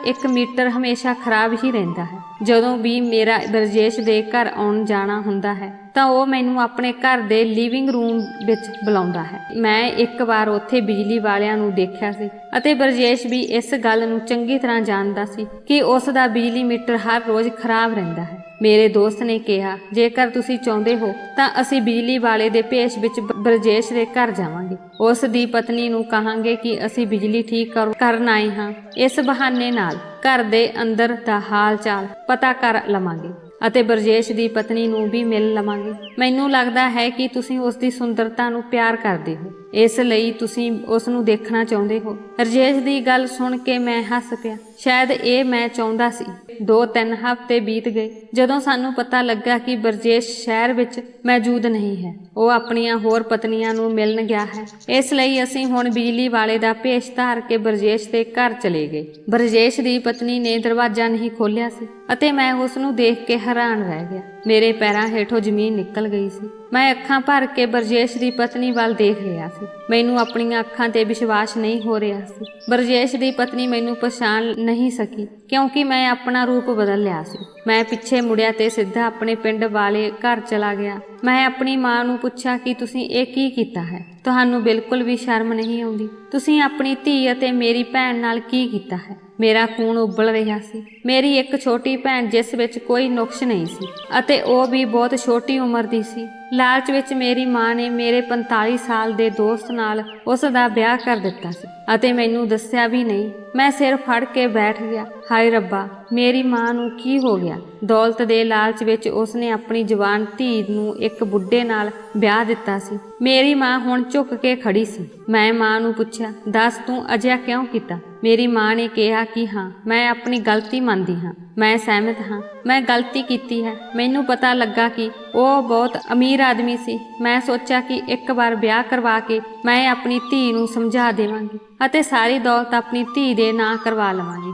ਇੱਕ ਮੀਟਰ ਹਮੇਸ਼ਾ ਖਰਾਬ ਹੀ ਰਹਿੰਦਾ ਹੈ। ਜਦੋਂ ਵੀ ਮੇਰਾ ਬਰਜੇਸ਼ ਦੇ ਘਰ ਆਉਣ ਜਾਣਾ ਹੁੰਦਾ ਹੈ ਤਾਂ ਉਹ ਮੈਨੂੰ ਆਪਣੇ ਘਰ ਦੇ ਲਿਵਿੰਗ ਰੂਮ ਵਿੱਚ ਬੁਲਾਉਂਦਾ ਹੈ। ਮੈਂ ਇੱਕ ਵਾਰ ਉੱਥੇ ਬਿਜਲੀ ਵਾਲਿਆਂ ਨੂੰ ਦੇਖਿਆ ਸੀ ਅਤੇ ਬਰਜੇਸ਼ ਵੀ ਇਸ ਗੱਲ ਨੂੰ ਚੰਗੀ ਤਰ੍ਹਾਂ ਜਾਣਦਾ ਸੀ ਕਿ ਉਸ ਦਾ ਬਿਜਲੀ ਮੀਟਰ ਹਰ ਰੋਜ਼ ਖਰਾਬ ਰਹਿੰਦਾ ਹੈ। ਮੇਰੇ ਦੋਸਤ ਨੇ ਕਿਹਾ, ਜੇਕਰ ਤੁਸੀਂ ਚਾਹੁੰਦੇ ਹੋ ਤਾਂ ਅਸੀਂ ਬਿਜਲੀ ਵਾਲੇ ਦੇ ਭੇਸ ਵਿੱਚ ਬਰਜੇਸ਼ ਦੇ ਘਰ ਜਾਵਾਂਗੇ। ਉਸ ਦੀ ਪਤਨੀ ਨੂੰ ਕਹਾਂਗੇ ਕਿ ਅਸੀਂ ਬਿਜਲੀ ਠੀਕ ਕਰਨ ਆਏ ਹਾਂ। ਇਸ ਬਹਾਨੇ ਨਾਲ ਘਰ ਦੇ ਅੰਦਰ ਦਾ ਹਾਲ ਚਾਲ ਪਤਾ ਕਰ ਲਵਾਂਗੇ ਅਤੇ ਬਰਜੇਸ਼ ਦੀ ਪਤਨੀ ਨੂੰ ਵੀ ਮਿਲ ਲਵਾਂਗੇ। ਮੈਨੂੰ ਲੱਗਦਾ ਹੈ ਕਿ ਤੁਸੀਂ ਉਸ ਦੀ ਸੁੰਦਰਤਾ ਨੂੰ ਪਿਆਰ ਕਰਦੇ ਹੋ, ਇਸ ਲਈ ਤੁਸੀਂ ਉਸ ਨੂੰ ਦੇਖਣਾ ਚਾਹੁੰਦੇ ਹੋ। ਬਰਜੇਸ਼ ਦੀ ਗੱਲ ਸੁਣ ਕੇ ਮੈਂ ਹੱਸ ਪਿਆ। ਸ਼ਾਇਦ ਇਹ ਮੈਂ ਚਾਹੁੰਦਾ ਸੀ। 2-3 ਹਫ਼ਤੇ ਬੀਤ ਗਏ ਜਦੋਂ ਸਾਨੂੰ ਪਤਾ ਲੱਗਾ ਕਿ ਬਰਜੇਸ਼ ਸ਼ਹਿਰ ਵਿੱਚ ਮੌਜੂਦ ਨਹੀਂ ਹੈ। ਉਹ ਆਪਣੀਆਂ ਹੋਰ ਪਤਨੀਆਂ ਨੂੰ ਮਿਲਣ ਗਿਆ ਹੈ। ਇਸ ਲਈ ਅਸੀਂ ਹੁਣ ਬਿਜਲੀ ਵਾਲੇ ਦਾ ਭੇਸ ਧਾਰ ਕੇ ਬਰਜੇਸ਼ ਦੇ ਘਰ ਚਲੇ ਗਏ। ਬਰਜੇਸ਼ ਦੀ ਪਤਨੀ ਨੇ ਦਰਵਾਜ਼ਾ ਨਹੀਂ ਖੋਲ੍ਹਿਆ ਸੀ ਅਤੇ ਮੈਂ ਉਸ ਨੂੰ ਦੇਖ ਕੇ ਹੈਰਾਨ ਰਹਿ ਗਿਆ। ਮੇਰੇ ਪੈਰਾਂ ਹੇਠੋਂ ਜ਼ਮੀਨ ਨਿਕਲ ਗਈ ਸੀ। ਮੈਂ ਅੱਖਾਂ ਭਰ ਕੇ ਬਰਜੇਸ਼ ਦੀ ਪਤਨੀ ਵੱਲ ਦੇਖ ਰਿਹਾ ਸੀ। ਮੈਨੂੰ ਆਪਣੀਆਂ ਅੱਖਾਂ ਤੇ ਵਿਸ਼ਵਾਸ ਨਹੀਂ ਹੋ ਰਿਹਾ ਸੀ। ਬਰਜੇਸ਼ ਦੀ ਪਤਨੀ ਮੈਨੂੰ ਪਛਾਣ ਨਹੀਂ ਸਕੀ ਕਿਉਂਕਿ ਮੈਂ ਆਪਣਾ ਰੂਪ ਬਦਲ ਲਿਆ ਸੀ। ਮੈਂ ਪਿੱਛੇ ਮੁੜਿਆ ਤੇ ਸਿੱਧਾ ਆਪਣੇ ਪਿੰਡ ਵਾਲੇ ਘਰ ਚਲਾ ਗਿਆ। ਮੈਂ ਆਪਣੀ ਮਾਂ ਨੂੰ ਪੁੱਛਿਆ ਕਿ ਤੁਸੀਂ ਇਹ ਕੀ ਕੀਤਾ ਹੈ? ਤੁਹਾਨੂੰ ਬਿਲਕੁਲ ਵੀ ਸ਼ਰਮ ਨਹੀਂ ਆਉਂਦੀ? ਤੁਸੀਂ ਆਪਣੀ ਧੀ ਅਤੇ ਮੇਰੀ ਭੈਣ ਨਾਲ ਕੀ ਕੀਤਾ ਹੈ? ਮੇਰਾ ਖੂਨ ਉਬਲ ਰਿਹਾ ਸੀ। ਮੇਰੀ ਇੱਕ ਛੋਟੀ ਭੈਣ ਜਿਸ ਵਿੱਚ ਕੋਈ ਨੁਕਸ ਨਹੀਂ ਸੀ ਅਤੇ ਉਹ ਵੀ ਬਹੁਤ ਛੋਟੀ ਉਮਰ ਦੀ ਸੀ। ਲਾਲਚ ਵਿੱਚ ਮੇਰੀ ਮਾਂ ਨੇ ਮੇਰੇ 45 ਸਾਲ ਦੇ ਦੋਸਤ ਨਾਲ ਉਸ ਦਾ ਵਿਆਹ ਕਰ ਦਿੱਤਾ ਸੀ ਅਤੇ ਮੈਨੂੰ ਦੱਸਿਆ ਵੀ ਨਹੀਂ। ਮੈਂ ਸਿਰ ਫੜ ਕੇ ਬੈਠ ਗਿਆ। ਹਾਏ ਰੱਬਾ, ਮੇਰੀ ਮਾਂ ਨੂੰ ਕੀ ਹੋ ਗਿਆ? ਦੌਲਤ ਦੇ ਲਾਲਚ ਵਿੱਚ ਉਸਨੇ ਆਪਣੀ ਜਵਾਨ ਧੀ ਨੂੰ ਇੱਕ ਬੁੱਢੇ ਨਾਲ ਵਿਆਹ ਦਿੱਤਾ ਸੀ। ਮੇਰੀ ਮਾਂ ਹੁਣ ਝੁੱਕ ਕੇ ਖੜੀ ਸੀ। ਮੈਂ ਮਾਂ ਨੂੰ ਪੁੱਛਿਆ, ਦੱਸ ਤੂੰ ਅਜਿਹਾ ਕਿਉਂ ਕੀਤਾ? ਮੇਰੀ ਮਾਂ ਨੇ ਕਿਹਾ ਕਿ ਹਾਂ, ਮੈਂ ਆਪਣੀ ਗਲਤੀ ਮੰਨਦੀ ਹਾਂ। ਮੈਂ ਸਹਿਮਤ ਹਾਂ, ਮੈਂ ਗਲਤੀ ਕੀਤੀ ਹੈ। ਮੈਨੂੰ ਪਤਾ ਲੱਗਾ ਕਿ ਉਹ ਬਹੁਤ ਅਮੀਰ ਆਦਮੀ ਸੀ। ਮੈਂ ਸੋਚਿਆ ਕਿ ਇੱਕ ਵਾਰ ਵਿਆਹ ਕਰਵਾ ਕੇ ਮੈਂ ਆਪਣੀ ਧੀ ਨੂੰ ਸਮਝਾ ਦੇਵਾਂਗੀ ਅਤੇ ਸਾਰੀ ਦੌਲਤ ਆਪਣੀ ਧੀ ਦੇ ਨਾਂ ਕਰਵਾ ਲਵਾਂਗੀ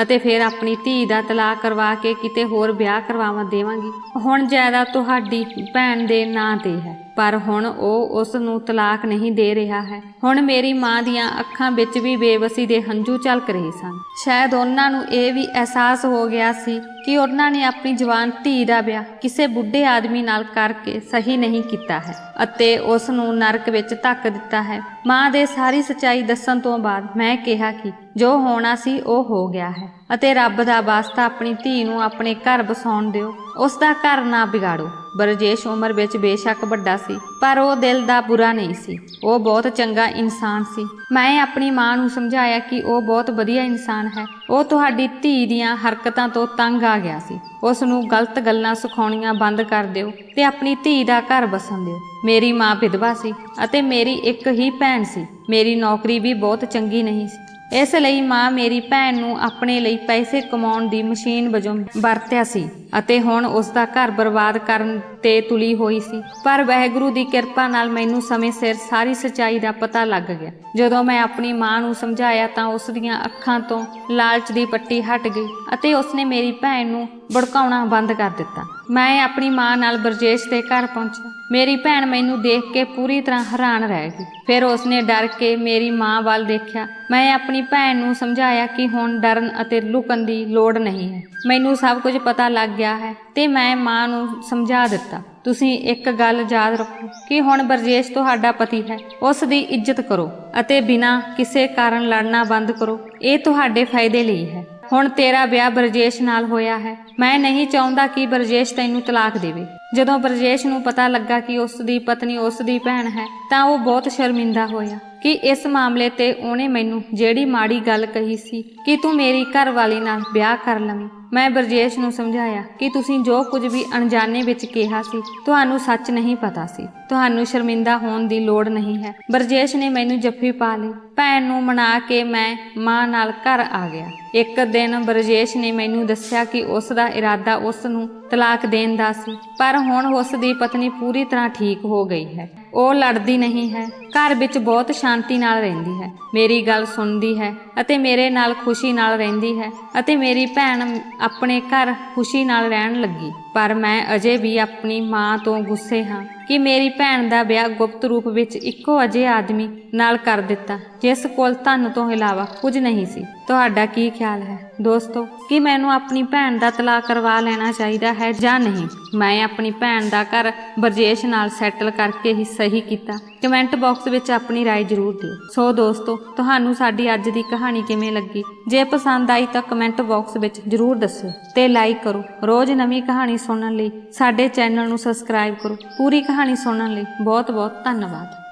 ਅਤੇ ਫਿਰ ਆਪਣੀ ਧੀ ਦਾ ਤਲਾਕ ਕਰਵਾ ਕੇ ਕਿਤੇ ਹੋਰ ਵਿਆਹ ਕਰਵਾ ਦੇਵਾਂਗੀ। ਹੁਣ ਜਾਇਦਾਦ ਤੁਹਾਡੀ ਭੈਣ ਦੇ ਨਾਂ ਤੇ ਹੈ, ਪਰ ਹੁਣ ਉਹ ਉਸ ਨੂੰ ਤਲਾਕ ਨਹੀਂ ਦੇ ਰਿਹਾ ਹੈ। ਹੁਣ ਮੇਰੀ ਮਾਂ ਦੀਆਂ ਅੱਖਾਂ ਵਿੱਚ ਵੀ ਬੇਵਸੀ ਦੇ ਹੰਝੂ ਝਲਕ ਰਹੇ ਸਨ। ਸ਼ਾਇਦ ਉਹਨਾਂ ਨੂੰ ਇਹ ਵੀ ਅਹਿਸਾਸ ਹੋ ਗਿਆ ਸੀ ਕਿ ਉਹਨਾਂ ਨੇ ਆਪਣੀ ਜਵਾਨ ਧੀ ਦਾ ਵਿਆਹ ਕਿਸੇ ਬੁੱਢੇ ਆਦਮੀ ਨਾਲ ਕਰਕੇ ਸਹੀ ਨਹੀਂ ਕੀਤਾ ਹੈ ਅਤੇ ਉਸ ਨੂੰ ਨਰਕ ਵਿੱਚ ਧੱਕ ਦਿੱਤਾ ਹੈ। ਮਾਂ ਦੇ ਸਾਰੀ ਸੱਚਾਈ ਦੱਸਣ ਤੋਂ ਬਾਅਦ ਮੈਂ ਕਿਹਾ ਕਿ ਜੋ ਹੋਣਾ ਸੀ ਉਹ ਹੋ ਗਿਆ ਹੈ ਅਤੇ ਰੱਬ ਦਾ ਵਾਸਤਾ ਆਪਣੀ ਧੀ ਨੂੰ ਆਪਣੇ ਘਰ ਵਸਾਉਣ ਦਿਓ। ਉਸ ਦਾ ਘਰ ਨਾ ਵਿਗਾੜੋ। ਬਰਜੇਸ਼ ਉਮਰ ਵਿੱਚ ਬੇਸ਼ੱਕ ਵੱਡਾ ਸੀ, ਪਰ ਉਹ ਦਿਲ ਦਾ ਬੁਰਾ ਨਹੀਂ ਸੀ। ਉਹ ਬਹੁਤ ਚੰਗਾ ਇਨਸਾਨ ਸੀ। ਮੈਂ ਆਪਣੀ ਮਾਂ ਨੂੰ ਸਮਝਾਇਆ ਕਿ ਉਹ ਬਹੁਤ ਵਧੀਆ ਇਨਸਾਨ ਹੈ। ਉਹ ਤੁਹਾਡੀ ਧੀ ਦੀਆਂ ਹਰਕਤਾਂ ਤੋਂ ਤੰਗ ਆ ਗਿਆ ਸੀ। ਉਸ ਨੂੰ ਗਲਤ ਗੱਲਾਂ ਸਿਖਾਉਣੀਆਂ ਬੰਦ ਕਰ ਦਿਓ ਤੇ ਆਪਣੀ ਧੀ ਦਾ ਘਰ ਵਸਣ ਦਿਓ। ਮੇਰੀ ਮਾਂ ਵਿਧਵਾ ਸੀ ਅਤੇ ਮੇਰੀ ਇੱਕ ਹੀ ਭੈਣ ਸੀ। ਮੇਰੀ ਨੌਕਰੀ ਵੀ ਬਹੁਤ ਚੰਗੀ ਨਹੀਂ ਸੀ। ਇਸ ਲਈ ਮਾਂ ਮੇਰੀ ਭੈਣ ਨੂੰ ਆਪਣੇ ਲਈ ਪੈਸੇ ਕਮਾਉਣ ਦੀ ਮਸ਼ੀਨ ਵਜੋਂ ਵਰਤਿਆ ਸੀ ਅਤੇ ਹੁਣ ਉਸ ਦਾ ਘਰ ਬਰਬਾਦ ਕਰਨ ਤੇ ਤੁਲੀ ਹੋਈ ਸੀ। ਪਰ ਵਾਹਿਗੁਰੂ ਦੀ ਕਿਰਪਾ ਨਾਲ ਮੈਨੂੰ ਸਮੇਂ ਸਿਰ ਸਾਰੀ ਸੱਚਾਈ ਦਾ ਪਤਾ ਲੱਗ ਗਿਆ। ਜਦੋਂ ਮੈਂ ਆਪਣੀ ਮਾਂ ਨੂੰ ਸਮਝਾਇਆ ਤਾਂ ਉਸ ਦੀਆਂ ਅੱਖਾਂ ਤੋਂ ਲਾਲਚ ਦੀ ਪੱਟੀ ਹਟ ਗਈ ਅਤੇ ਉਸਨੇ ਮੇਰੀ ਭੈਣ ਨੂੰ ਭੜਕਾਉਣਾ ਬੰਦ ਕਰ ਦਿੱਤਾ। ਮੈਂ ਆਪਣੀ ਮਾਂ ਨਾਲ ਬਰਜੇਸ਼ ਦੇ ਘਰ ਪਹੁੰਚਿਆ। ਮੇਰੀ ਭੈਣ ਮੈਨੂੰ ਦੇਖ ਕੇ ਪੂਰੀ ਤਰ੍ਹਾਂ ਹੈਰਾਨ ਰਹਿ ਗਈ। ਫਿਰ ਉਸਨੇ ਡਰ ਕੇ ਮੇਰੀ ਮਾਂ ਵੱਲ ਦੇਖਿਆ। ਮੈਂ ਆਪਣੀ ਭੈਣ ਨੂੰ ਸਮਝਾਇਆ ਕਿ ਹੁਣ ਡਰਨ ਅਤੇ ਲੁਕਣ ਦੀ ਲੋੜ ਨਹੀਂ ਹੈ। ਮੈਨੂੰ ਸਭ ਕੁਝ ਪਤਾ ਲੱਗ ਗਿਆ ਹੈ ਤੇ ਮੈਂ ਮਾਂ ਨੂੰ ਸਮਝਾ ਦਿੱਤਾ। ਤੁਸੀਂ ਇੱਕ ਗੱਲ ਯਾਦ ਰੱਖੋ ਕਿ ਹੁਣ ਬਰਜੇਸ਼ ਤੁਹਾਡਾ ਪਤੀ ਹੈ। ਉਸ ਦੀ ਇੱਜ਼ਤ ਕਰੋ ਅਤੇ ਬਿਨਾਂ ਕਿਸੇ ਕਾਰਨ ਲੜਨਾ ਬੰਦ ਕਰੋ। ਇਹ ਤੁਹਾਡੇ ਫਾਇਦੇ ਲਈ ਹੈ। ਹੁਣ ਤੇਰਾ ਵਿਆਹ ਬਰਜੇਸ਼ ਨਾਲ ਹੋਇਆ ਹੈ। ਮੈਂ ਨਹੀਂ ਚਾਹੁੰਦਾ ਕਿ ਬਰਜੇਸ਼ ਤੈਨੂੰ ਤਲਾਕ ਦੇਵੇ। ਜਦੋਂ ਬਰਜੇਸ਼ ਨੂੰ ਪਤਾ ਲੱਗਾ ਕਿ ਉਸ ਦੀ ਪਤਨੀ ਉਸ ਦੀ ਭੈਣ ਹੈ ਤਾਂ ਉਹ ਬਹੁਤ ਸ਼ਰਮਿੰਦਾ ਹੋਇਆ ਕਿ ਇਸ ਮਾਮਲੇ ਤੇ ਉਹਨੇ ਮੈਨੂੰ ਜਿਹੜੀ ਮਾੜੀ ਗੱਲ ਕਹੀ ਸੀ ਕਿ ਤੂੰ ਮੇਰੀ ਘਰ ਵਾਲੀ ਨਾਲ ਵਿਆਹ ਕਰ ਲਵੇਂ। ਮੈਂ ਬਰਜੇਸ਼ ਨੂੰ ਸਮਝਾਇਆ ਕਿ ਤੁਸੀਂ ਜੋ ਕੁਝ ਵੀ ਅਣਜਾਣੇ ਵਿੱਚ ਕਿਹਾ ਸੀ ਤੁਹਾਨੂੰ ਸੱਚ ਨਹੀਂ ਪਤਾ ਸੀ, ਤੁਹਾਨੂੰ ਸ਼ਰਮਿੰਦਾ ਹੋਣ ਦੀ ਲੋੜ ਨਹੀਂ ਹੈ। ਬਰਜੇਸ਼ ਨੇ ਮੈਨੂੰ ਜੱਫੀ ਪਾ ਲਈ। ਭੈਣ ਨੂੰ ਮਨਾ ਕੇ ਮੈਂ ਮਾਂ ਨਾਲ ਘਰ ਆ ਗਿਆ। ਇੱਕ ਦਿਨ ਬਰਜੇਸ਼ ਨੇ ਮੈਨੂੰ ਦੱਸਿਆ ਕਿ ਉਸ ਦਾ ਇਰਾਦਾ ਉਸ ਨੂੰ ਤਲਾਕ ਦੇਣ ਦਾ ਸੀ, ਪਰ ਹੁਣ ਉਸ ਦੀ ਪਤਨੀ ਪੂਰੀ ਤਰ੍ਹਾਂ ਠੀਕ ਹੋ ਗਈ ਹੈ। ਉਹ ਲੜਦੀ ਨਹੀਂ ਹੈ, ਘਰ ਵਿੱਚ ਬਹੁਤ ਸ਼ਾਂਤੀ ਨਾਲ ਰਹਿੰਦੀ ਹੈ, ਮੇਰੀ ਗੱਲ ਸੁਣਦੀ ਹੈ ਅਤੇ ਮੇਰੇ ਨਾਲ ਖੁਸ਼ੀ ਨਾਲ ਰਹਿੰਦੀ ਹੈ ਅਤੇ ਮੇਰੀ ਭੈਣ ਆਪਣੇ ਘਰ ਖੁਸ਼ੀ ਨਾਲ ਰਹਿਣ ਲੱਗੀ। ਪਰ ਮੈਂ ਅਜੇ ਵੀ ਆਪਣੀ ਮਾਂ ਤੋਂ ਗੁੱਸੇ ਹਾਂ ਕਿ ਮੇਰੀ ਭੈਣ ਦਾ ਵਿਆਹ ਗੁਪਤ ਰੂਪ ਵਿੱਚ ਇੱਕੋ ਅਜਿਹੇ ਆਦਮੀ ਨਾਲ ਕਰ ਦਿੱਤਾ ਜਿਸ ਕੋਲ ਧਨ ਤੋਂ ਇਲਾਵਾ ਕੁਝ ਨਹੀਂ ਸੀ। ਤੁਹਾਡਾ ਕੀ ਖਿਆਲ ਹੈ ਦੋਸਤੋ ਕਿ ਮੈਨੂੰ ਆਪਣੀ ਭੈਣ ਦਾ ਤਲਾਕ ਕਰਵਾ ਲੈਣਾ ਚਾਹੀਦਾ ਹੈ ਜਾਂ ਨਹੀਂ? ਮੈਂ ਆਪਣੀ ਭੈਣ ਦਾ ਘਰ ਬਰਜੇਸ਼ ਨਾਲ ਸੈਟਲ ਕਰਕੇ ਹੀ ਸਹੀ ਕੀਤਾ? ਕਮੈਂਟ ਬਾਕਸ ਵਿੱਚ ਆਪਣੀ ਰਾਏ ਜ਼ਰੂਰ ਦਿਓ। ਸੋ ਦੋਸਤੋ, ਤੁਹਾਨੂੰ ਸਾਡੀ ਅੱਜ ਦੀ ਕਹਾਣੀ ਕਿਵੇਂ ਲੱਗੀ? ਜੇ ਪਸੰਦ ਆਈ ਤਾਂ ਕਮੈਂਟ ਬਾਕਸ ਵਿੱਚ ਜ਼ਰੂਰ ਦੱਸਿਓ ਤੇ ਲਾਈਕ ਕਰੋ। ਰੋਜ਼ ਨਵੀਂ ਕਹਾਣੀ ਸੁਣਨ ਲਈ ਸਾਡੇ ਚੈਨਲ ਨੂੰ ਸਬਸਕ੍ਰਾਈਬ ਕਰੋ। ਪੂਰੀ ਕਹਾਣੀ ਸੁਣਨ ਲਈ ਬਹੁਤ ਬਹੁਤ ਧੰਨਵਾਦ।